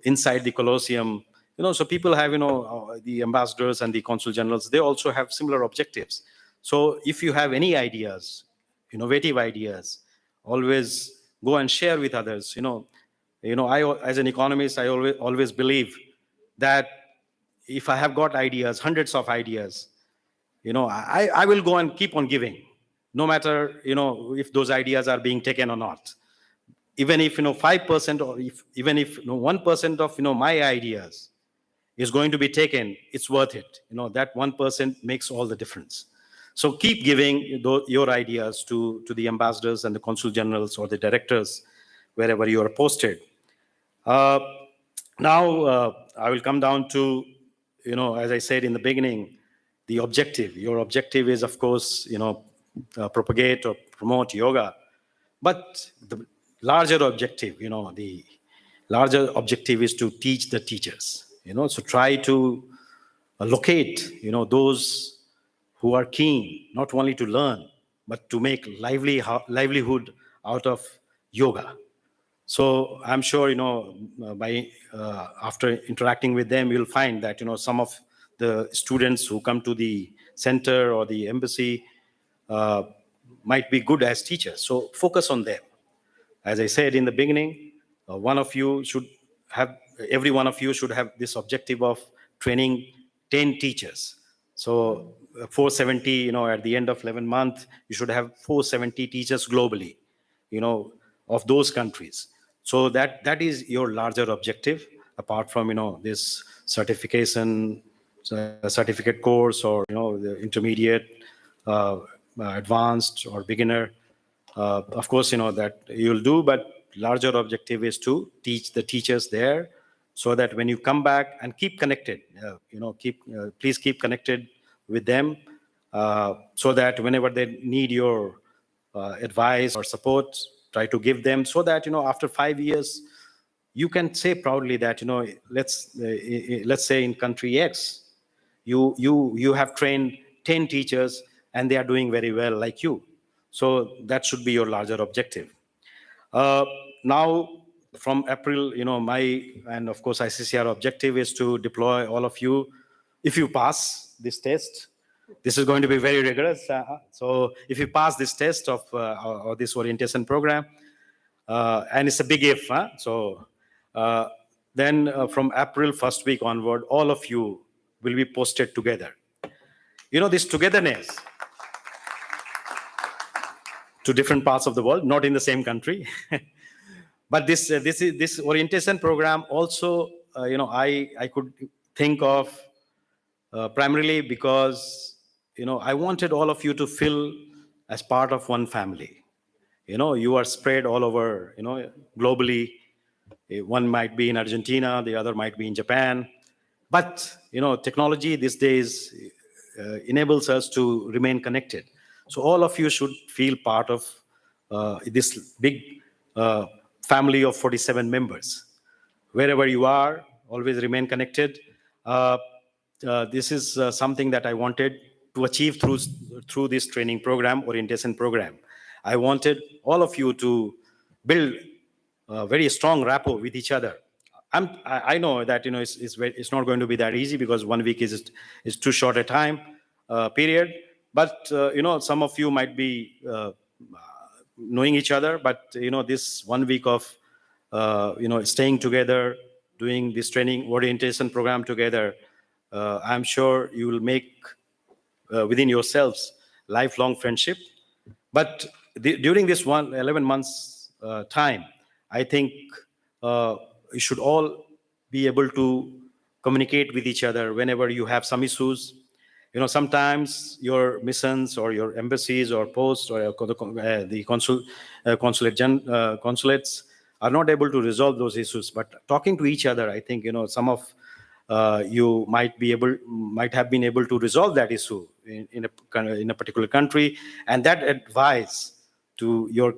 inside the Colosseum. So people have, the ambassadors and the consul generals, they also have similar objectives. So if you have any ideas, innovative ideas, always go and share with others. I, as an economist, I always believe that if I have got ideas, hundreds of ideas, I will go and keep on giving, no matter, if those ideas are being taken or not. Even if, 5% or even if 1% of, my ideas is going to be taken, it's worth it. That 1% makes all the difference. So keep giving your ideas to the ambassadors and the consul generals or the directors, wherever you are posted. Now, I will come down to, as I said in the beginning, the objective. Your objective is, of course, propagate or promote yoga. But the larger objective, the larger objective is to teach the teachers. So try to locate, those who are keen, not only to learn, but to make livelihood out of yoga. So I'm sure, after interacting with them, you'll find that, some of the students who come to the center or the embassy might be good as teachers. So focus on them. As I said in the beginning, every one of you should have this objective of training 10 teachers. So 470, at the end of 11 months, you should have 470 teachers globally, of those countries. So that is your larger objective, apart from, this certification, certificate course, or, the intermediate, advanced or beginner. Of course, that you'll do, but larger objective is to teach the teachers there, so that when you come back, and keep connected, please keep connected with them, so that whenever they need your advice or support, try to give them, so that, after 5 years, you can say proudly that, let's say in country X, you have trained 10 teachers and they are doing very well like you. So that should be your larger objective. Now, from April, my, and of course ICCR objective is to deploy all of you. If you pass this test, this is going to be very rigorous. So if you pass this test of or this orientation program, and it's a big if, so then from April first week onward, all of you will be posted together. This togetherness to different parts of the world, not in the same country. But this orientation program also, I could think of primarily because, I wanted all of you to feel as part of one family. You are spread all over, globally. One might be in Argentina, the other might be in Japan. But, technology these days enables us to remain connected. So all of you should feel part of this big family of 47 members. Wherever you are, always remain connected. This is something that I wanted to achieve through this training program, orientation program. I wanted all of you to build a very strong rapport with each other. I know that it's not going to be that easy, because 1 week is too short a time period. But some of you might be knowing each other, but this 1 week of staying together, doing this training orientation program together, I'm sure you will make within yourselves lifelong friendship. But during this 11 months time, I think you should all be able to communicate with each other whenever you have some issues. Sometimes your missions or your embassies or posts or the consulates are not able to resolve those issues. But talking to each other, I think, some of you might have been able to resolve that issue in a particular country, and that advice to your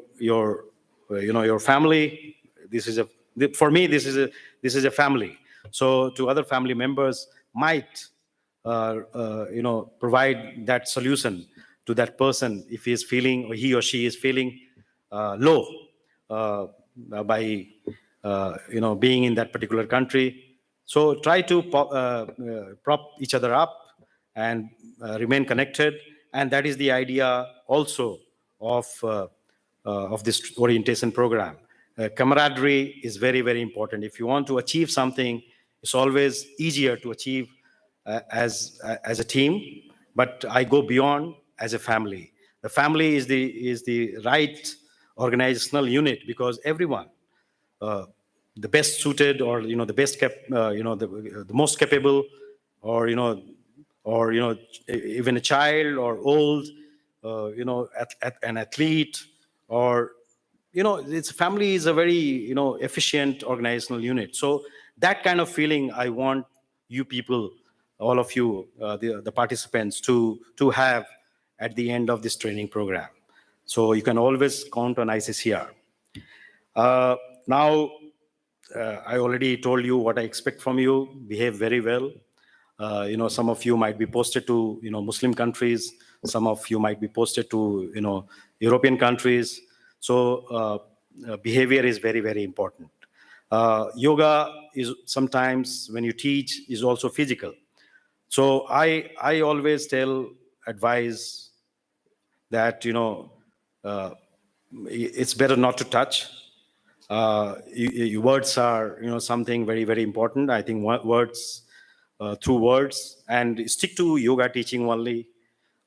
family. For me, this is a family. So to other family members might provide that solution to that person if he or she is feeling low by being in that particular country. So try to prop each other up and remain connected. And that is the idea also of this orientation program. Camaraderie is very, very important. If you want to achieve something, it's always easier to achieve as a team, but I go beyond as a family. The family is the right organizational unit, because everyone, the best suited, or the best the most capable, or even a child or old, an athlete, or its family is a very efficient organizational unit. So that kind of feeling I want you people, all of you, the participants, to have at the end of this training program. So you can always count on ICCR. Now, I already told you what I expect from you. Behave very well. Some of you might be posted to Muslim countries. Some of you might be posted to European countries. So behavior is very, very important. Yoga is sometimes, when you teach, is also physical. So I always advise that it's better not to touch. Words are something very, very important. I think words, through words, and stick to yoga teaching only.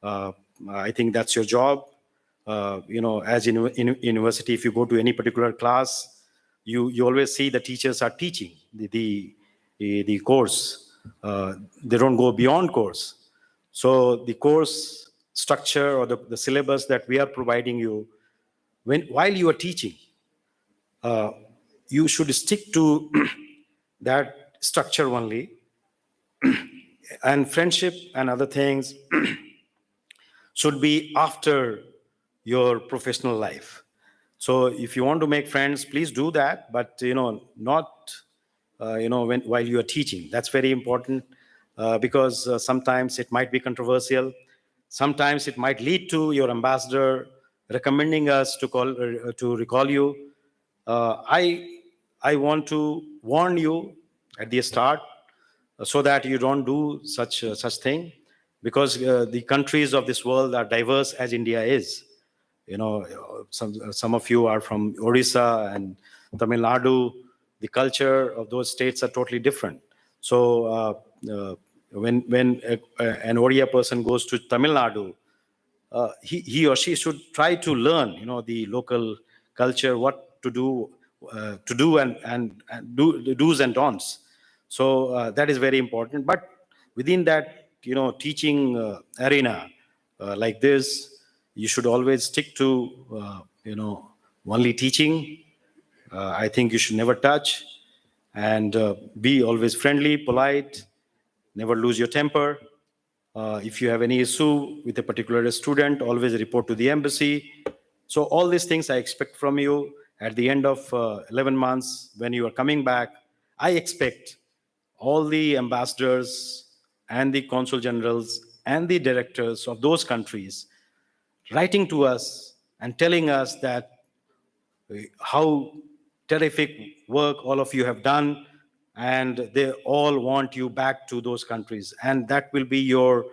I think that's your job. As in university, if you go to any particular class, you always see the teachers are teaching the course. They don't go beyond course. So the course structure, or the syllabus that we are providing you, while you are teaching, you should stick to that structure only. And friendship and other things should be after your professional life. So if you want to make friends, please do that, but not while you are teaching. That's very important, because sometimes it might be controversial. Sometimes it might lead to your ambassador recommending us to recall you. I want to warn you at the start, so that you don't do such thing, because the countries of this world are diverse as India is. Some of you are from Orissa and Tamil Nadu. The culture of those states are totally different. So when an Oriya person goes to Tamil Nadu, he or she should try to learn the local culture, what to do and do the do's and don'ts. So that is very important. But within that teaching arena like this, you should always stick to only teaching. I think you should never touch, and be always friendly, polite, never lose your temper. If you have any issue with a particular student, always report to the embassy. So all these things I expect from you. At the end of 11 months, when you are coming back, I expect all the ambassadors and the consul generals and the directors of those countries writing to us and telling us that how terrific work all of you have done, and they all want you back to those countries. And that will be your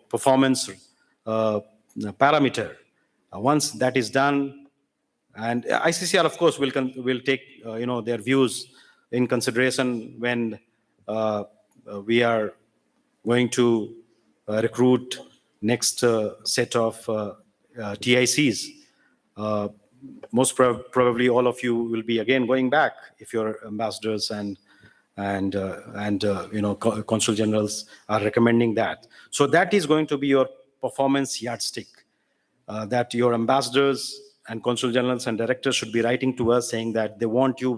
performance parameter. Once that is done, and ICCR, of course, will take their views in consideration when we are going to recruit next set of TICs. Most probably all of you will be again going back if your ambassadors and consul generals are recommending that. So that is going to be your performance yardstick. that your ambassadors and consul generals and directors should be writing to us saying that they want you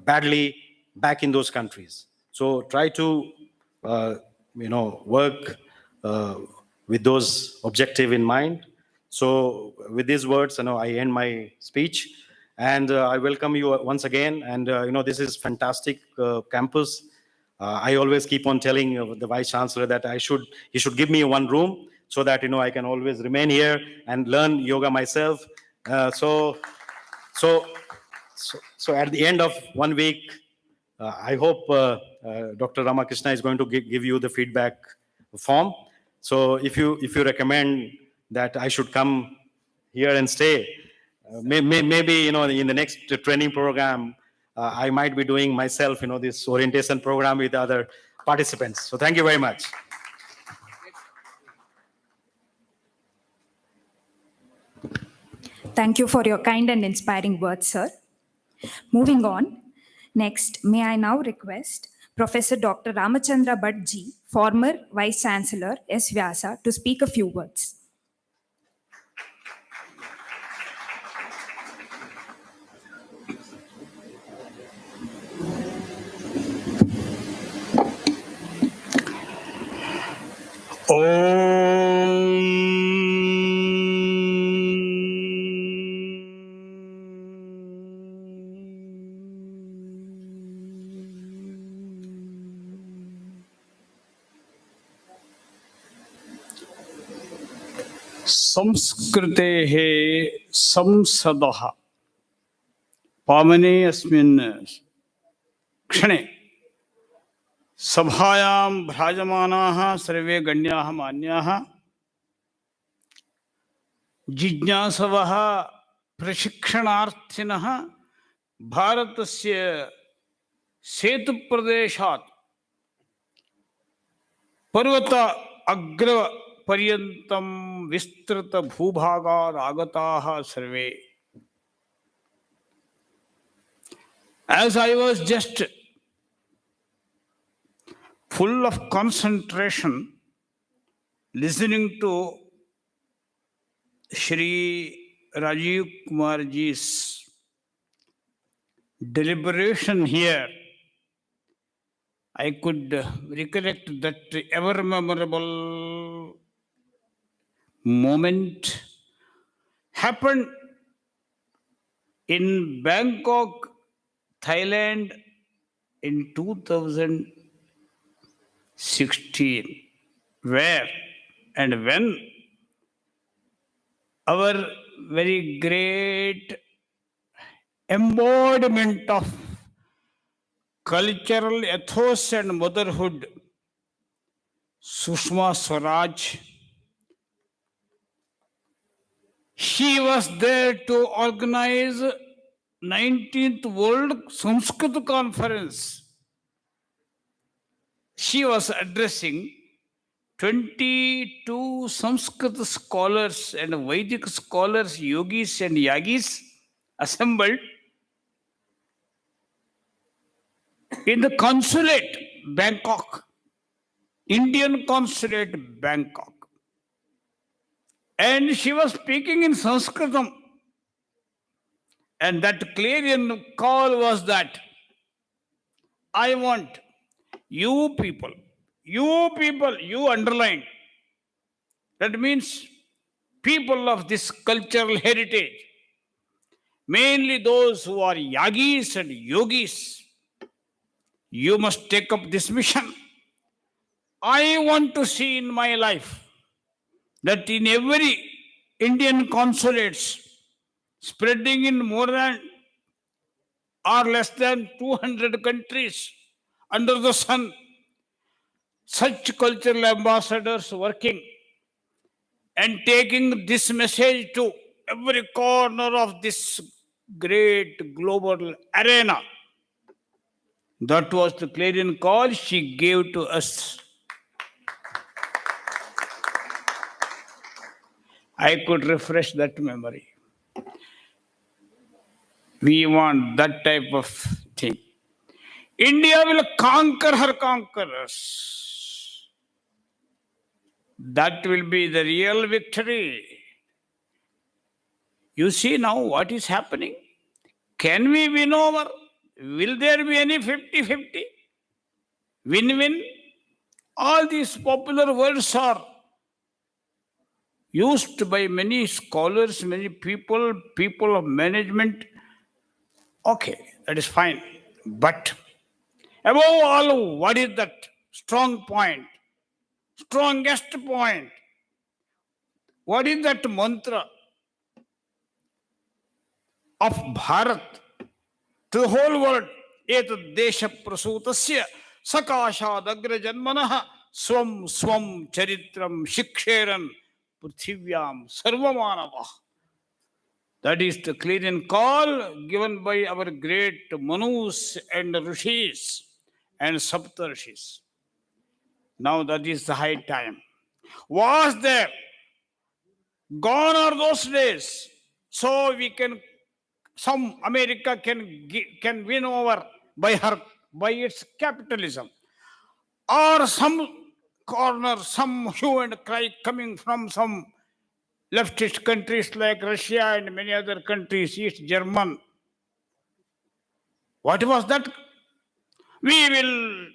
badly back in those countries. So try to work with those objective in mind. So with these words, I end my speech, and I welcome you once again. And this is fantastic campus. I always keep on telling the Vice Chancellor that he should give me one room so that I can always remain here and learn yoga myself. So at the end of 1 week, I hope Dr. Ramakrishna is going to give you the feedback form. So if you recommend that I should come here and stay, maybe in the next training program, I might be doing myself this orientation program with other participants. So thank you very much. Thank you for your kind and inspiring words, sir. Moving on, next, may I now request Professor Dr. Ramachandra Bhatt, former Vice Chancellor, S-VYASA, to speak a few words. संस्कृतेः संसदः पावने अस्मिन् क्षणे सभायां भ्राजमानाः सर्वे गण्याः मान्याः जिज्ञासवः प्रशिक्षणार्थिनः भारतस्य सेतुप्रदेशात् पर्वत अग्रपर्यन्तं विस्तृत भूभागात् आगताः सर्वे. As I was just full of concentration listening to Shri Rajiv Kumarji's deliberation here, I could recollect that ever memorable moment happened in Bangkok, Thailand in 2016, where and when our very great embodiment of cultural ethos and motherhood, Sushma Swaraj, she was there to organize 19th World Sanskrit Conference. She was addressing 22 Sanskrit scholars and Vedic scholars, yogis and yagis assembled in the consulate, Bangkok, Indian consulate, Bangkok. And she was speaking in Sanskritam. And that clarion call was that, I want you people, you underlined. That means people of this cultural heritage, mainly those who are yagis and yogis, you must take up this mission. I want to see in my life that in every Indian consulates, spreading in more than or less than 200 countries under the sun, such cultural ambassadors working and taking this message to every corner of this great global arena. That was the clarion call she gave to us. I could refresh that memory. We want that type of thing. India will conquer her conquerors. That will be the real victory. You see now what is happening? Can we win over? Will there be any 50-50? Win-win? All these popular words are used by many scholars, many people of management. Okay, that is fine. But above all, what is that strong point? Strongest point. What is that mantra of Bharat to the whole world? Etat desha prasutasya sakashadagra janmanah swam charitram shiksheran prithvivyam sarvamanavah. That is the clarion call given by our great Manus and Rishis and Saptarshis. Now that is the high time. Was there? Gone are those days. So we can, some America can win over by its capitalism. Or some corner, some hue and cry coming from some leftist countries like Russia and many other countries, East German. What was that? We will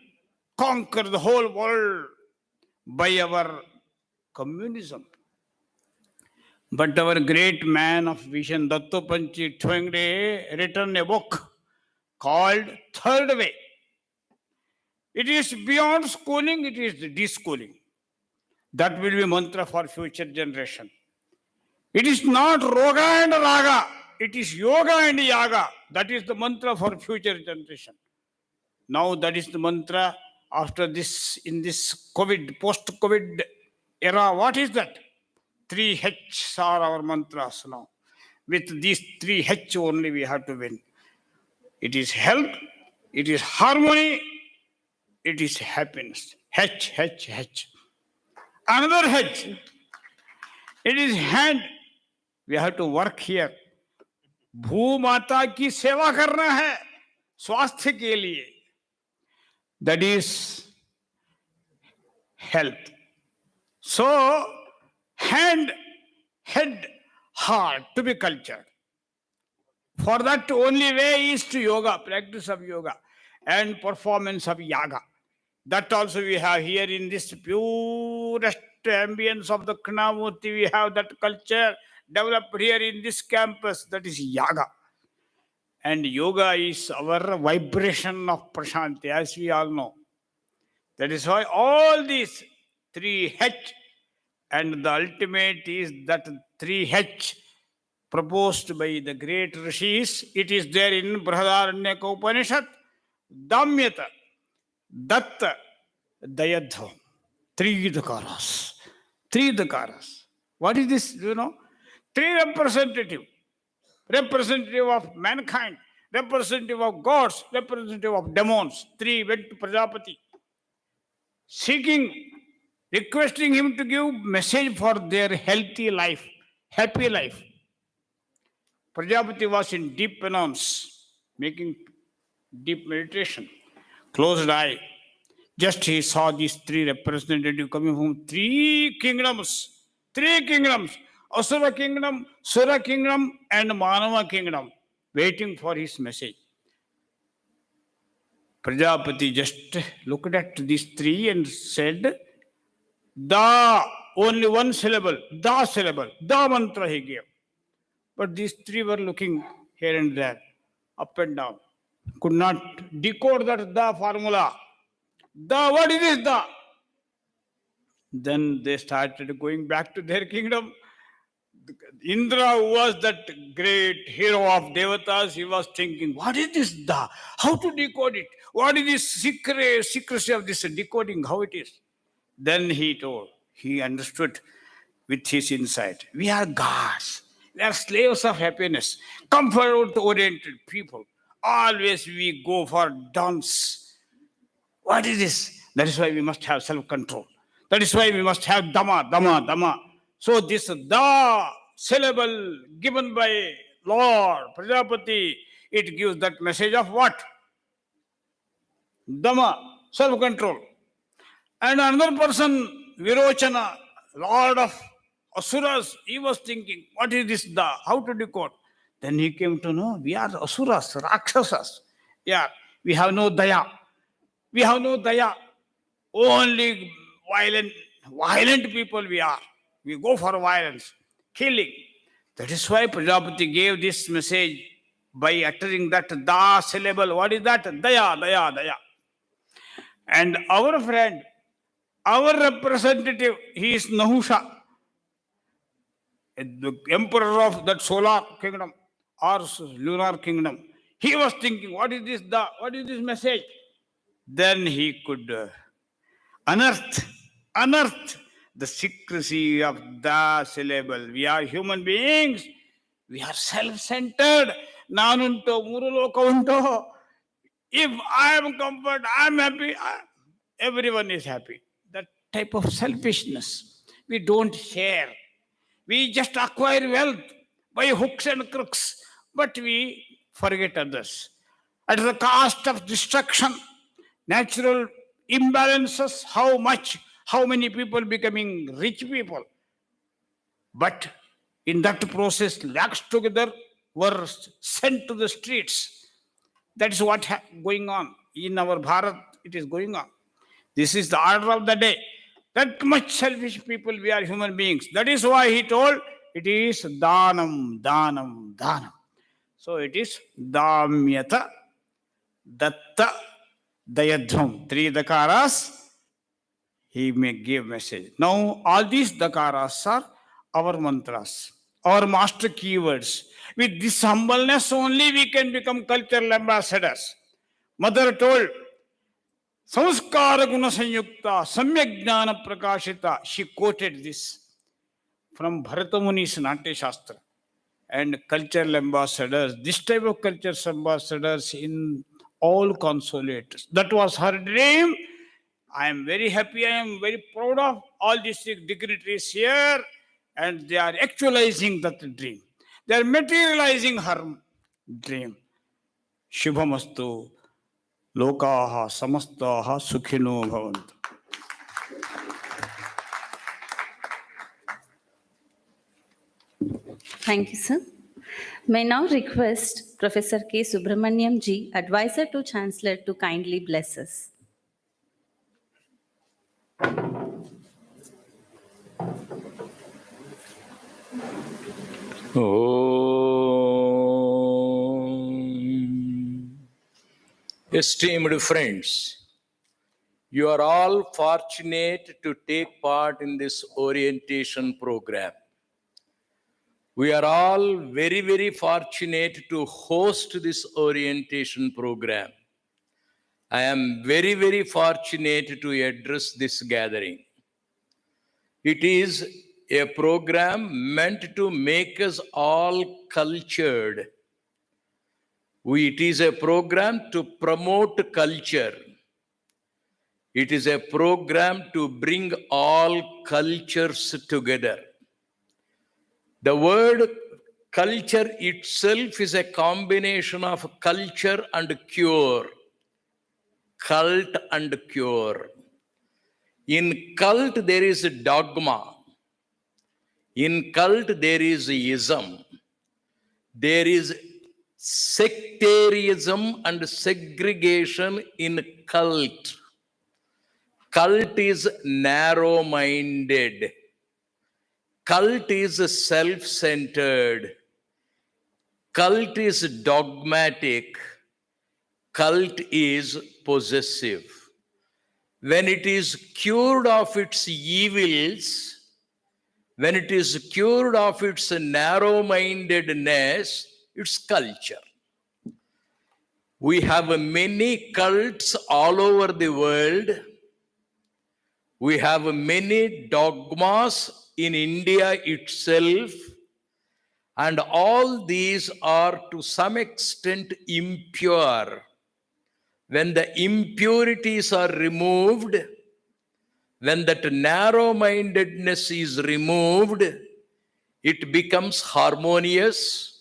conquer the whole world by our communism. But our great man of vision, Dattopanchi Twengde, written a book called Third Way. It is beyond schooling, it is deschooling. That will be mantra for future generation. It is not Roga and Raga, it is Yoga and Yaga. That is the mantra for future generation. Now that is the mantra after this, in this COVID, post-COVID era. What is that? 3 H's are our mantras now. With these 3 H only we have to win. It is health, it is harmony, it is happiness. H. Another H. It is hand. We have to work here. भू माता की सेवा करना है स्वास्थ्य के लिए. That is health. So, hand, head, heart to be cultured. For that only way is to yoga, practice of yoga and performance of yaga. That also we have here in this purest ambience of the Krishnamurti. We have that culture developed here in this campus, that is yaga. And yoga is our vibration of Prashanti, as we all know. That is why all these 3 H, and the ultimate is that 3 H proposed by the great rishis. It is there in Brihadaranyaka Upanishad. Damyata, Datta, Dayadho. 3 dakaras. 3 dakaras. What is this? Do you know? 3 representative of mankind, representative of gods, representative of demons. 3 went to Prajapati, seeking, requesting him to give message for their healthy life, happy life. Prajapati was in deep penance, making deep meditation, closed eye. Just he saw these 3 representatives coming from 3 kingdoms. 3 kingdoms. Asura kingdom, Sura kingdom, and Manava kingdom, waiting for his message. Prajapati just looked at these 3 and said, Da, only 1 syllable, Da syllable, Da mantra he gave. But these 3 were looking here and there, up and down. Could not decode that Da formula. Da, what is this Da? Then they started going back to their kingdom. Indra, who was that great hero of Devatas, he was thinking, what is this Da? How to decode it? What is this secrecy of this decoding? How it is? Then he told, he understood with his insight. We are gods. We are slaves of happiness, comfort-oriented people. Always we go for dance. What is this? That is why we must have self-control. That is why we must have Dhamma. So this Da syllable given by Lord Prajapati, it gives that message of what? Dhamma, self-control. And another person, Virochana, Lord of Asuras. He was thinking, what is this da? How to decode? Then he came to know we are Asuras, Rakshasas. Yeah, we have no daya. We have no daya. Only violent people we are. We go for violence, killing. That is why Prajapati gave this message by uttering that da syllable. What is that? Daya, daya, daya. And our friend, our representative, he is Nahusha, the emperor of that solar kingdom or lunar kingdom. He was thinking, what is this message? Then he could unearth the secrecy of the syllable. We are human beings. We are self-centered. Nanunto, muruluka unto. If I am comfort, I am happy, everyone is happy. That type of selfishness. We don't share. We just acquire wealth by hooks and crooks, but we forget others. At the cost of destruction, natural imbalances, how many people becoming rich people. But in that process, lakhs together were sent to the streets. That is what going on in our Bharat. It is going on. This is the order of the day. That much selfish people, we are human beings. That is why he told it is dhanam, dhanam, dhanam. So it is damyata, datta, dayadham. 3 dakaras, he may give message. Now all these dakaras are our mantras, our master keywords. With this humbleness only we can become cultural ambassadors. Mother told, Samskara guna sanyukta, samyak jnana prakashita. She quoted this from Bharata Muni's Natya Shastra. And cultural ambassadors, this type of cultural ambassadors in all consulates. That was her dream. I am very happy, I am very proud of all these dignitaries here, and they are actualizing that dream. They are materializing her dream. Shubhamastu. Lokaha samastaha sukhino bhavantu. Thank you, sir. May now request Professor K. Subramanyam ji, Advisor to Chancellor, to kindly bless us. Esteemed friends, you are all fortunate to take part in this orientation program. We are all very, very fortunate to host this orientation program. I am very, very fortunate to address this gathering. It is a program meant to make us all cultured. It is a program to promote culture. It is a program to bring all cultures together. The word culture itself is a combination of culture and cure. Cult and cure. In cult, there is a dogma. In cult, there is ism. There is sectarianism and segregation in cult. Cult is narrow-minded. Cult is self-centered. Cult is dogmatic. Cult is possessive. When it is cured of its evils, when it is cured of its narrow-mindedness, it's culture. We have many cults all over the world. We have many dogmas in India itself, and all these are to some extent impure. When the impurities are removed, when that narrow-mindedness is removed, it becomes harmonious,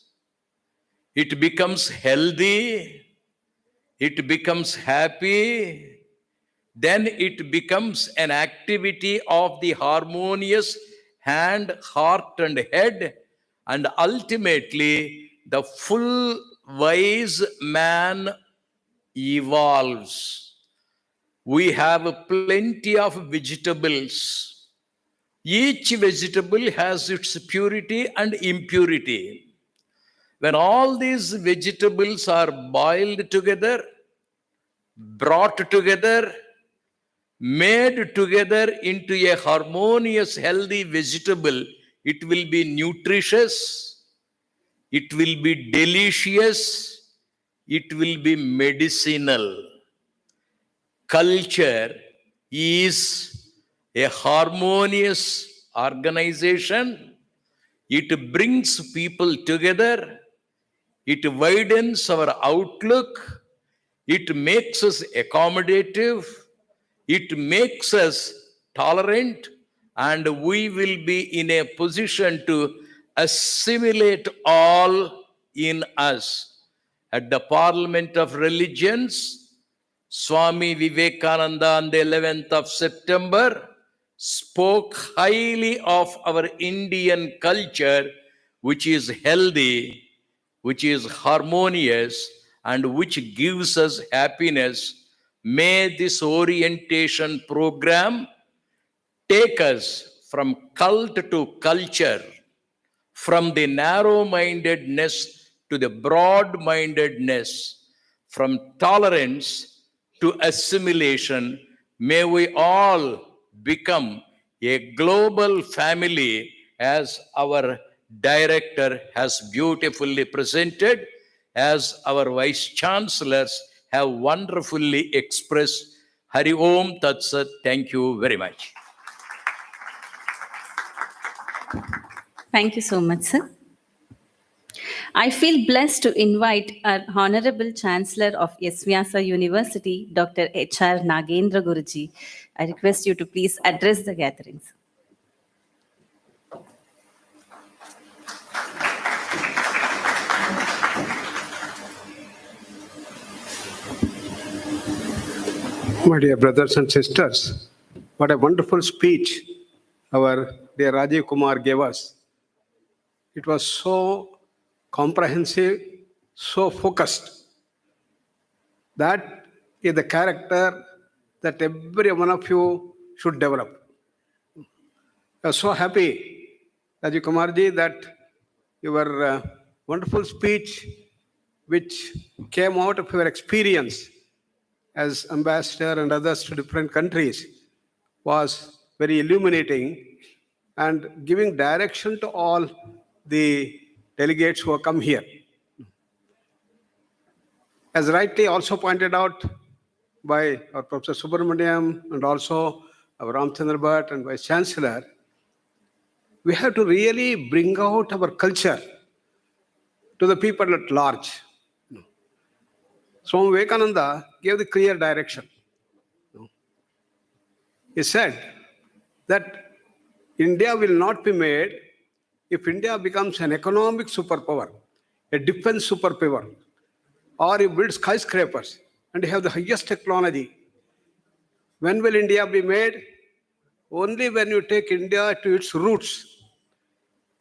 it becomes healthy, it becomes happy, then it becomes an activity of the harmonious hand, heart, and head, and ultimately the full wise man evolves. We have plenty of vegetables. Each vegetable has its purity and impurity. When all these vegetables are boiled together, brought together, made together into a harmonious, healthy vegetable, it will be nutritious, it will be delicious, it will be medicinal. Culture is a harmonious organization. It brings people together. It widens our outlook. It makes us accommodative. It makes us tolerant. And we will be in a position to assimilate all in us. At the Parliament of Religions, Swami Vivekananda on the 11th of September spoke highly of our Indian culture, which is healthy, which is harmonious, and which gives us happiness. May this orientation program take us from cult to culture, from the narrow-mindedness to the broad-mindedness, from tolerance to assimilation. May we all become a global family, as our director has beautifully presented, as our vice chancellors have wonderfully expressed. Hari Om Tat Sat. Thank you very much. Thank you so much, sir. I feel blessed to invite our Honorable Chancellor of S-VYASA University, Dr. H.R. Nagendra Guruji. I request you to please address the gatherings. My dear brothers and sisters, what a wonderful speech our dear Rajiv Kumar gave us. It was so comprehensive, so focused. That is the character that every one of you should develop. I was so happy, Rajiv Kumarji, that your wonderful speech, which came out of your experience as ambassador and others to different countries, was very illuminating and giving direction to all the delegates who have come here. As rightly also pointed out by our Professor Subramanyam and also our Ramachandra Bhatt and Vice Chancellor, we have to really bring out our culture to the people at large. Swami Vivekananda gave the clear direction. He said that India will not be made if India becomes an economic superpower, a defense superpower, or you build skyscrapers and you have the highest technology. When will India be made? Only when you take India to its roots.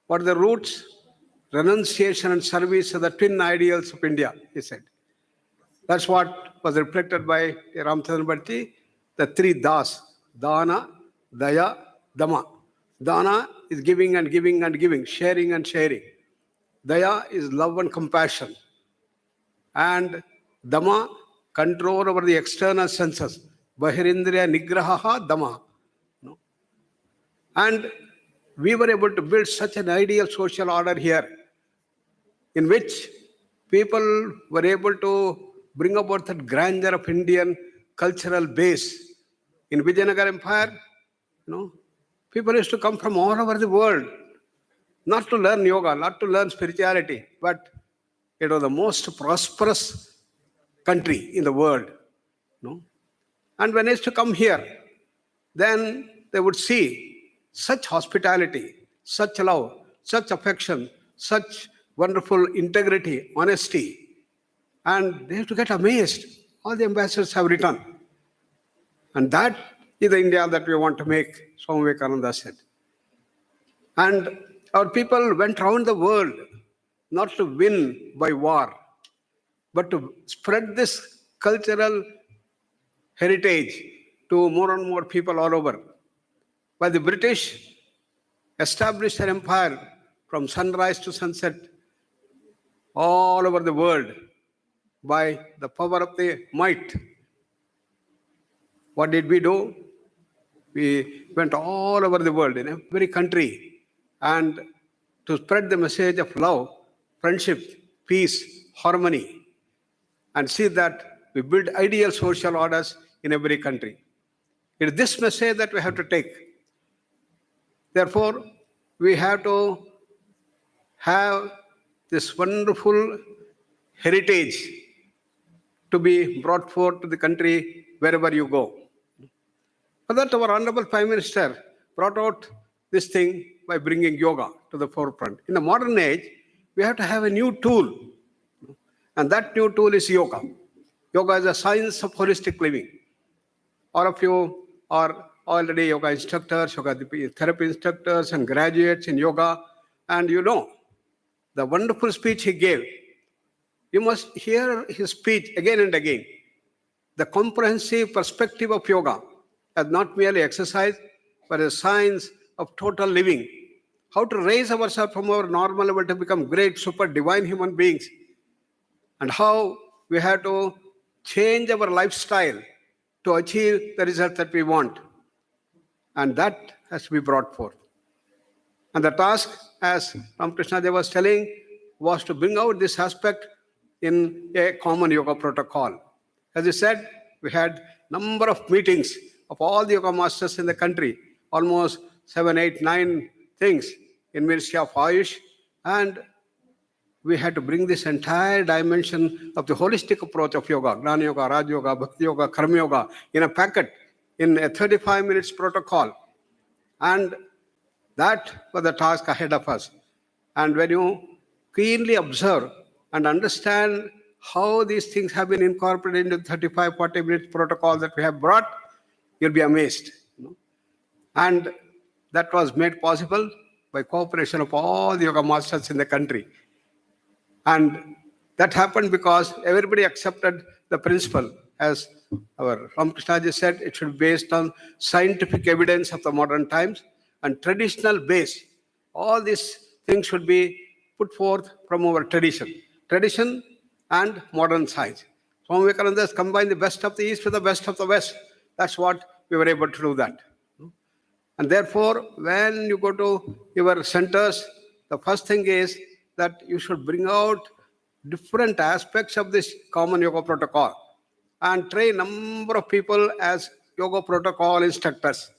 What are the roots? Renunciation and service are the twin ideals of India, he said. That's what was reflected by Ramachandra Bhatt, the three das: Dana, Daya, Dama. Dana is giving and giving and giving, sharing and sharing. Daya is love and compassion. And Dama, control over the external senses. Bahirindriya Nigraha Dama. No? And we were able to build such an ideal social order here, in which people were able to bring about that grandeur of Indian cultural base. In Vijayanagar Empire, people used to come from all over the world, not to learn yoga, not to learn spirituality, but it was the most prosperous country in the world. And when they used to come here, then they would see such hospitality, such love, such affection, such wonderful integrity, honesty, and they have to get amazed. All the ambassadors have written. And that is the India that we want to make, Swami Vivekananda said. And our people went around the world not to win by war, but to spread this cultural heritage to more and more people all over. While the British established an empire from sunrise to sunset all over the world by the power of the might, what did we do? We went all over the world, in every country, and to spread the message of love, friendship, peace, harmony, and see that we build ideal social orders in every country. It is this message that we have to take. Therefore, we have to have this wonderful heritage to be brought forth to the country wherever you go. For that, our Honorable Prime Minister brought out this thing by bringing yoga to the forefront. In the modern age, we have to have a new tool, and that new tool is yoga. Yoga is a science of holistic living. All of you are already yoga instructors, yoga therapy instructors, and graduates in yoga, and you know the wonderful speech he gave. You must hear his speech again and again. The comprehensive perspective of yoga as not merely exercise, but a science of total living. How to raise ourselves from our normal level to become great, super divine human beings, and how we have to change our lifestyle to achieve the result that we want. And that has to be brought forth. And the task, as Ramachandra was telling, was to bring out this aspect in a common yoga protocol. As he said, we had number of meetings of all the yoga masters in the country, almost 7, 8, 9 things in Ministry of Ayush, and we had to bring this entire dimension of the holistic approach of yoga, Jnana Yoga, Raj Yoga, Bhakti Yoga, Karma Yoga, in a packet, in a 35 minutes protocol. And that was the task ahead of us. And when you keenly observe and understand how these things have been incorporated into the 35, 40 minutes protocol that we have brought, you'll be amazed. And that was made possible by cooperation of all the yoga masters in the country. And that happened because everybody accepted the principle. As our Ramachandra said, it should be based on scientific evidence of the modern times and traditional base. All these things should be put forth from our tradition. Tradition and modern science. Swami Vivekananda has combined the best of the East with the best of the West. That's what we were able to do that. And therefore, when you go to your centers, the first thing is that you should bring out different aspects of this common yoga protocol and train number of people as yoga protocol instructors.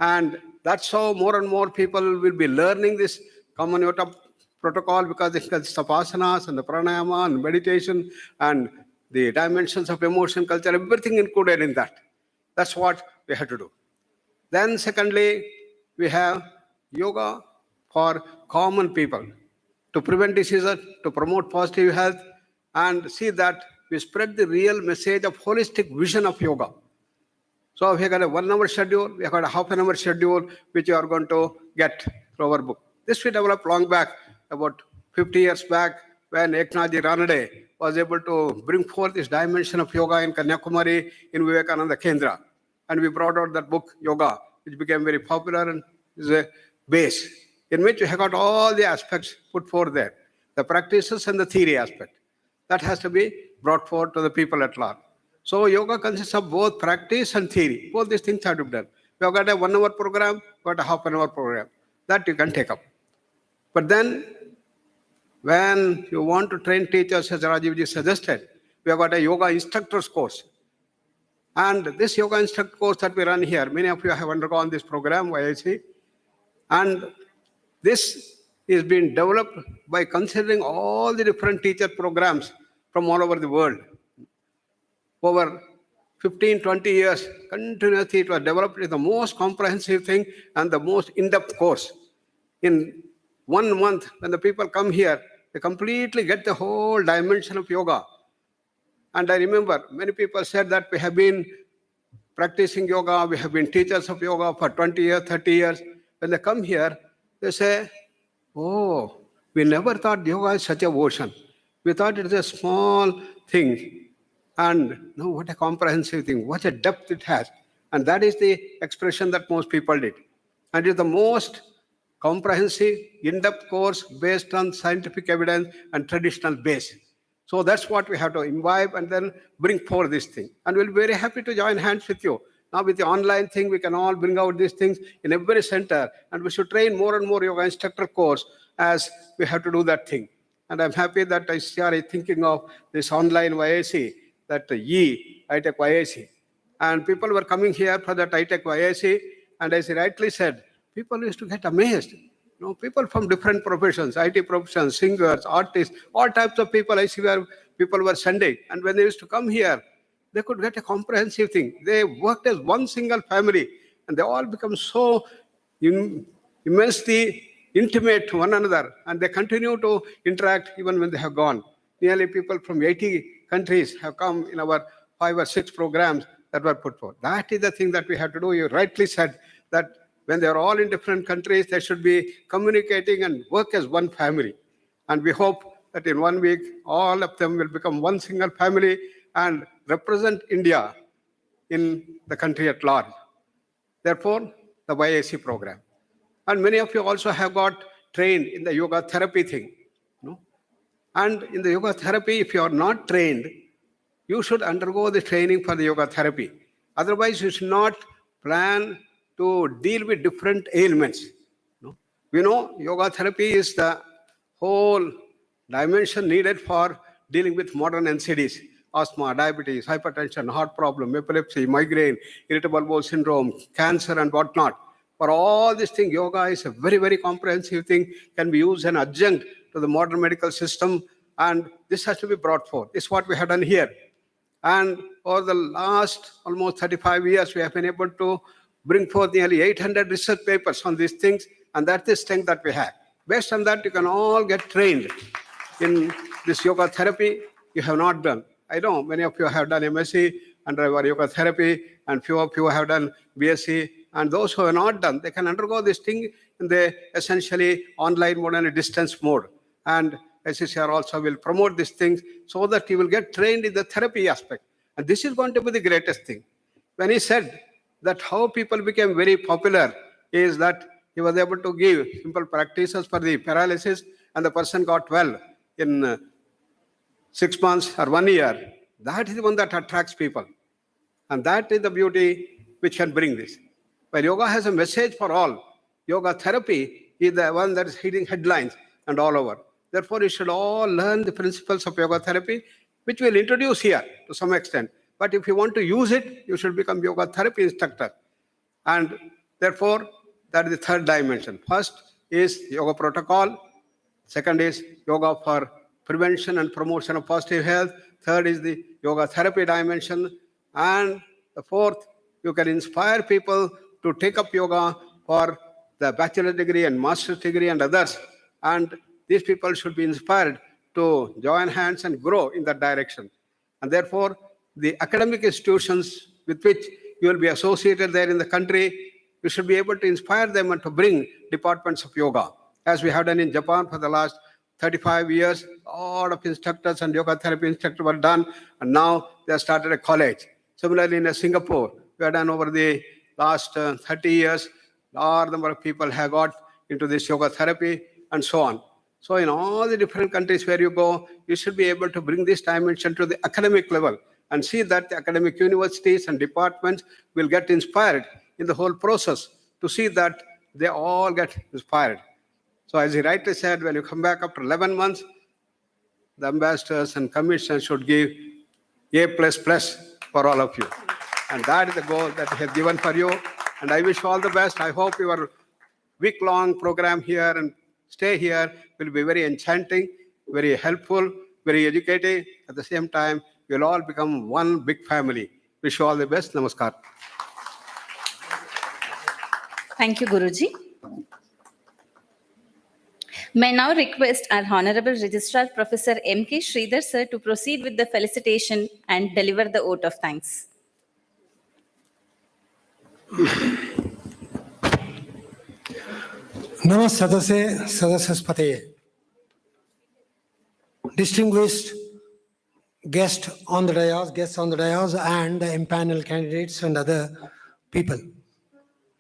And that's how more and more people will be learning this common yoga protocol, because it has the asanas and the pranayama and meditation and the dimensions of emotion, culture, everything included in that. That's what we have to do. Then secondly, we have yoga for common people to prevent diseases, to promote positive health, and see that we spread the real message of holistic vision of yoga. So we have got a 1 hour schedule, we have got a half an hour schedule, which you are going to get through our book. This we developed long back, about 50 years back, when Eknathji Ranade was able to bring forth this dimension of yoga in Kanyakumari in Vivekananda Kendra. And we brought out that book, Yoga, which became very popular and is a base in which we have got all the aspects put forth there, the practices and the theory aspect. That has to be brought forth to the people at large. So yoga consists of both practice and theory. Both these things have to be done. We have got a 1 hour program, got a half an hour program. That you can take up. But then, when you want to train teachers, as Rajivji suggested, we have got a yoga instructor's course. And this yoga instructor course that we run here, many of you have undergone this program, YIC. And this is being developed by considering all the different teacher programs from all over the world. Over 15, 20 years, continuously it was developed as the most comprehensive thing and the most in-depth course. In 1 month, when the people come here, they completely get the whole dimension of yoga. And I remember many people said that we have been practicing yoga, we have been teachers of yoga for 20 years, 30 years. When they come here, they say, oh, we never thought yoga is such a ocean. We thought it is a small thing. And no, what a comprehensive thing, what a depth it has. And that is the expression that most people did. And it is the most comprehensive, in-depth course based on scientific evidence and traditional base. So that's what we have to imbibe and then bring forward this thing. And we'll be very happy to join hands with you. Now with the online thing, we can all bring out these things in every center. And we should train more and more yoga instructor course as we have to do that thing. And I'm happy that ICR is thinking of this online YAC, that ITech YAC. And people were coming here for that ITech YAC. And as he rightly said, people used to get amazed. You know, people from different professions, IT professions, singers, artists, all types of people I see where people were sending. And when they used to come here, they could get a comprehensive thing. They worked as one single family, and they all become so immensely intimate to one another, and they continue to interact even when they have gone. Nearly people from 80 countries have come in our 5 or 6 programs that were put forth. That is the thing that we have to do. You rightly said that when they are all in different countries, they should be communicating and work as one family. And we hope that in 1 week, all of them will become one single family and represent India in the country at large. Therefore, the YAC program. And many of you also have got trained in the yoga therapy thing. You know? And in the yoga therapy, if you are not trained, you should undergo the training for the yoga therapy. Otherwise, you should not plan to deal with different ailments. We know yoga therapy is the whole dimension needed for dealing with modern NCDs, asthma, diabetes, hypertension, heart problem, epilepsy, migraine, irritable bowel syndrome, cancer, and whatnot. For all these things, yoga is a very, very comprehensive thing, can be used as an adjunct to the modern medical system, and this has to be brought forth. This is what we have done here. And over the last almost 35 years, we have been able to bring forth nearly 800 research papers on these things, and that's the strength that we have. Based on that, you can all get trained in this yoga therapy you have not done. I know many of you have done MSc under our yoga therapy, and few of you have done BSc, and those who have not done, they can undergo this thing in the essentially online mode and a distance mode. And SCCR also will promote these things so that you will get trained in the therapy aspect. And this is going to be the greatest thing. When he said that how people became very popular is that he was able to give simple practices for the paralysis, and the person got well in 6 months or 1 year. That is the one that attracts people. And that is the beauty which can bring this. While yoga has a message for all, yoga therapy is the one that is hitting headlines and all over. Therefore, you should all learn the principles of yoga therapy, which we'll introduce here to some extent. But if you want to use it, you should become yoga therapy instructor. And therefore, that is the third dimension. First is yoga protocol. Second is yoga for prevention and promotion of positive health. Third is the yoga therapy dimension. And the fourth, you can inspire people to take up yoga for the bachelor's degree and master's degree and others. And these people should be inspired to join hands and grow in that direction. And therefore, the academic institutions with which you will be associated there in the country, you should be able to inspire them and to bring departments of yoga. As we have done in Japan for the last 35 years, a lot of instructors and yoga therapy instructors were done, and now they have started a college. Similarly, in Singapore, we have done over the last 30 years, a large number of people have got into this yoga therapy and so on. So in all the different countries where you go, you should be able to bring this dimension to the academic level and see that the academic universities and departments will get inspired in the whole process to see that they all get inspired. So as he rightly said, when you come back after 11 months, the ambassadors and commissioners should give A++ for all of you. And that is the goal that he has given for you. And I wish you all the best. I hope your week-long program here and stay here will be very enchanting, very helpful, very educating. At the same time, we'll all become one big family. Wish you all the best. Namaskar. Thank you, Guruji. May I now request our Honorable Registrar, Professor M.K. Sridhar sir, to proceed with the felicitation and deliver the vote of thanks. Namaste Sadasaspate. Distinguished guests on the dais, and the impaneled candidates and other people.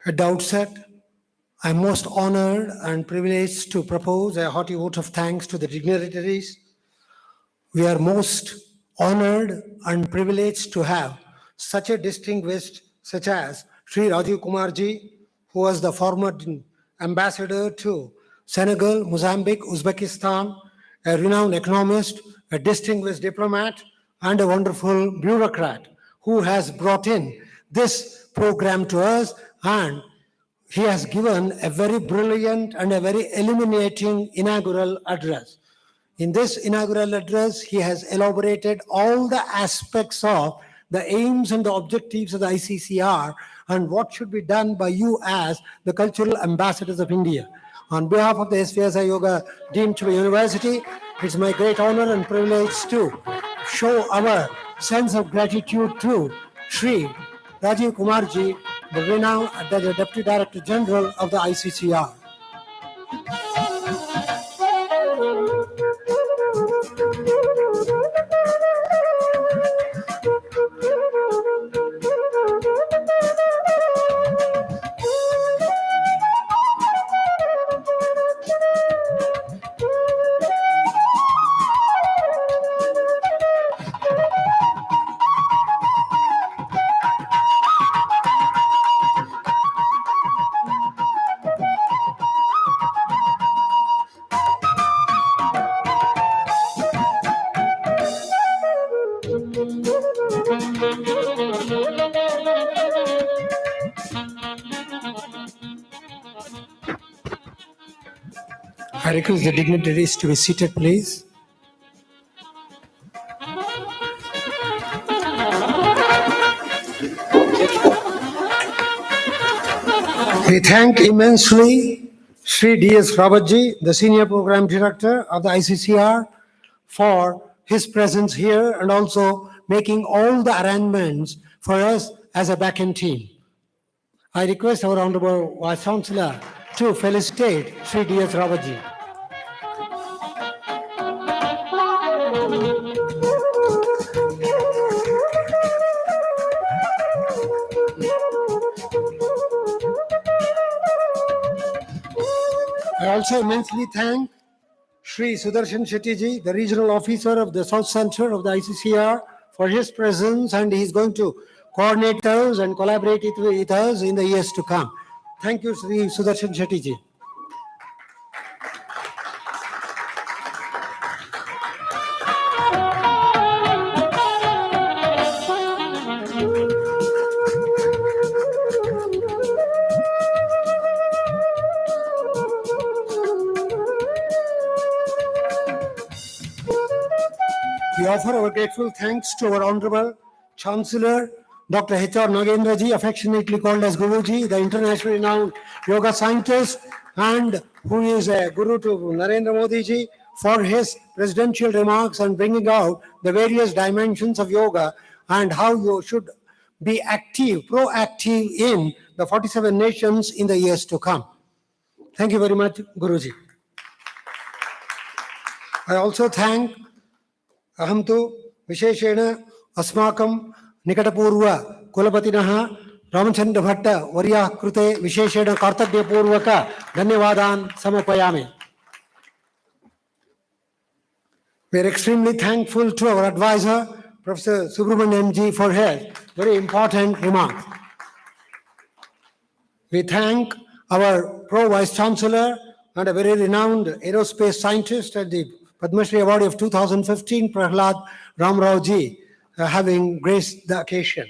At the outset, I am most honored and privileged to propose a hearty vote of thanks to the dignitaries. We are most honored and privileged to have such a distinguished such as Sri Rajiv Kumarji, who was the former ambassador to Senegal, Mozambique, Uzbekistan, a renowned economist, a distinguished diplomat, and a wonderful bureaucrat who has brought in this program to us, and he has given a very brilliant and a very illuminating inaugural address. In this inaugural address, he has elaborated all the aspects of the aims and the objectives of the ICCR and what should be done by you as the cultural ambassadors of India. On behalf of the S-VYASA Yoga Deemed to be University, it's my great honor and privilege to show our sense of gratitude to Sri Rajiv Kumarji, the renowned the Deputy Director General of the ICCR. I request the dignitaries to be seated, please. We thank immensely Sri D.S. Ravatji, the Senior Program Director of the ICCR, for his presence here and also making all the arrangements for us as a back-end team. I request our Honorable Vice Chancellor to felicitate Sri D.S. Ravatji. I also immensely thank Sri Sudarshan Shetty, the Regional Officer of the South Center of the ICCR, for his presence, and he's going to coordinate us and collaborate with us in the years to come. Thank you, Sri Sudarshan Shetty. We offer our grateful thanks to our Honorable Chancellor, Dr. H.R. Nagendraji, affectionately called as Guruji, the internationally renowned yoga scientist, and who is a guru to Narendra Modi ji, for his presidential remarks and bringing out the various dimensions of yoga and how you should be active, proactive in the 47 nations in the years to come. Thank you very much, Guruji. I also thank अहं तु विशेषेण अस्माकं निकटपूर्व कुलपतिनः रामचंद्र भट्ट वर्याः कृते विशेषेण कर्तव्यपूर्वक धन्यवादान् समर्पयामि. We are extremely thankful to our advisor, Professor Subramanyam ji, for his very important remarks. We thank our Pro-Vice Chancellor and a very renowned aerospace scientist at the Padma Shri Award of 2015, Prahlad Ramrao ji, having graced the occasion.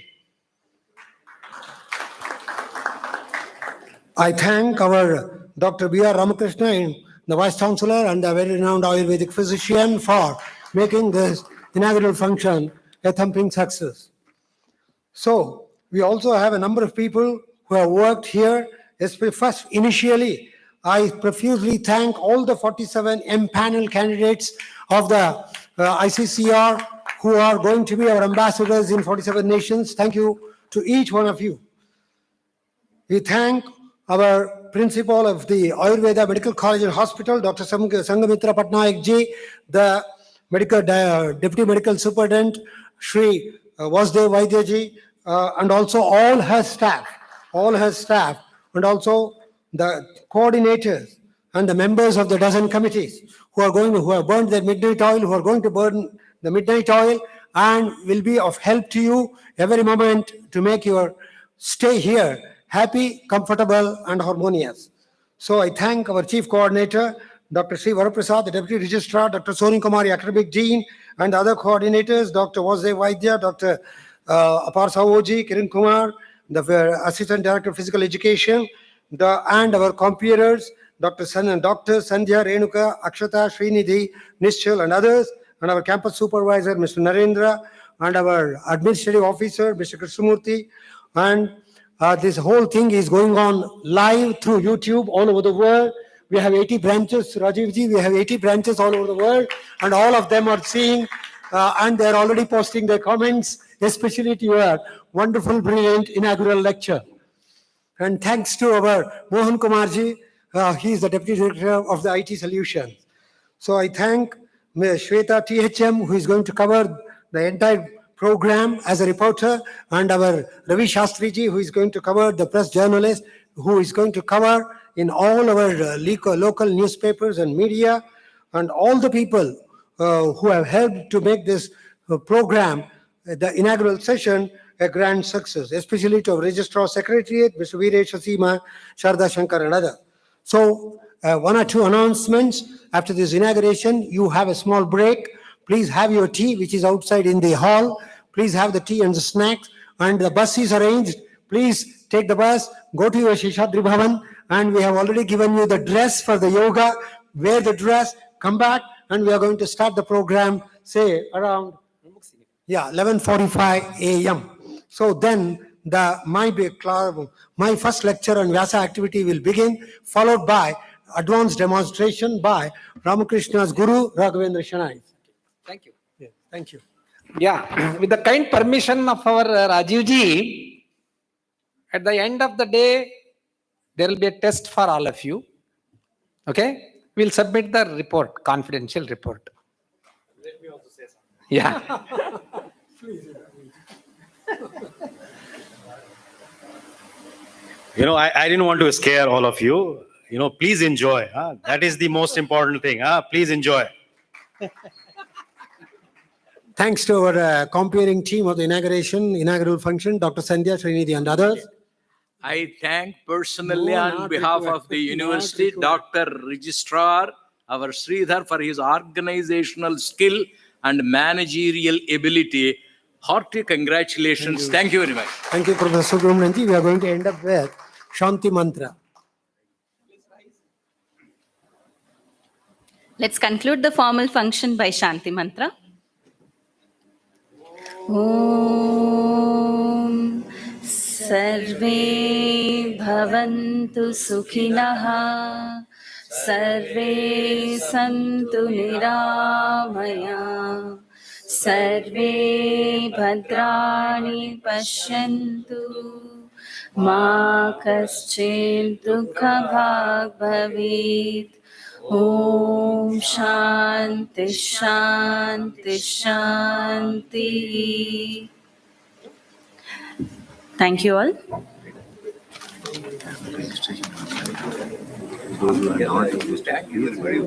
I thank our Dr. B.R. Ramakrishna, the Vice Chancellor and a very renowned Ayurvedic physician, for making this inaugural function a thumping success. So, we also have a number of people who have worked here. First, initially, I profusely thank all the 47 M-panel candidates of the ICCR who are going to be our ambassadors in 47 nations. Thank you to each one of you. We thank our principal of the Ayurveda Medical College and Hospital, Dr. Sangamitra Patnaik ji, the Deputy Medical Superintendent, Shri S-VYASA ji, and also all her staff, and also the coordinators and the members of the dozen committees who have burned their midnight oil, who are going to burn the midnight oil, and will be of help to you every moment to make your stay here happy, comfortable, and harmonious. So I thank our Chief Coordinator, Dr. Sri Varaprasad, the Deputy Registrar, Dr. Soni Kumari, Academic Dean, and other coordinators, Dr. S-VYASA, Dr. Apar Sawoji, Kiran Kumar, the Assistant Director of Physical Education, and our computers, Dr. Sandhya, Renuka, Akshata, Srinidhi, Nishchal, and others, and our campus supervisor, Mr. Narendra, and our administrative officer, Mr. Krishnamurthy, and this whole thing is going on live through YouTube all over the world. We have 80 branches, Rajivji, we have 80 branches all over the world, and all of them are seeing, and they're already posting their comments, especially to your wonderful, brilliant inaugural lecture. And thanks to our Mohan Kumarji, he is the Deputy Director of the IT Solutions. So I thank Ms. Shweta THM, who is going to cover the entire program as a reporter, and our Ravi Shastriji, who is going to cover the press journalist, who is going to cover in all our local newspapers and media, and all the people who have helped to make this program, the inaugural session, a grand success, especially to our Registrar Secretariat, Mr. Veeresh Asima, Sharda Shankar, and others. So, one or two announcements. After this inauguration, you have a small break. Please have your tea, which is outside in the hall. Please have the tea and the snacks. And the bus is arranged. Please take the bus, go to your Shishadri Bhavan, and we have already given you the dress for the yoga. Wear the dress, come back, and we are going to start the program, say, around 11:45 a.m. So then my first lecture on Vyasa activity will begin, followed by advanced demonstration by Ramakrishna's Guru, Raghavendra Shanai. Thank you. Yeah, thank you. Yeah, with the kind permission of our Rajiv ji, at the end of the day, there will be a test for all of you. Okay? We'll submit the report, confidential report. Let me also say something. Yeah. I didn't want to scare all of you. Please enjoy. That is the most important thing. Please enjoy. Thanks to our comparing team of the inaugural function, Dr. Sandhya, Srinidhi, and others. I thank personally on behalf of the university, Dr. Registrar, our Sridhar, for his organizational skill and managerial ability. Hearty congratulations. Thank you very much. Thank you, Professor Subramanyam. We are going to end up with Shanti Mantra. Let's conclude the formal function by Shanti Mantra. Om Sarve Bhavantu Sukhinah Sarve Santu Niramaya Sarve Bhadrani Pashyantu Ma Kaschid Dukha Bhag Bhavit. Om Shanti Shanti Shanti. Thank you all. Those who are not used to it, you are very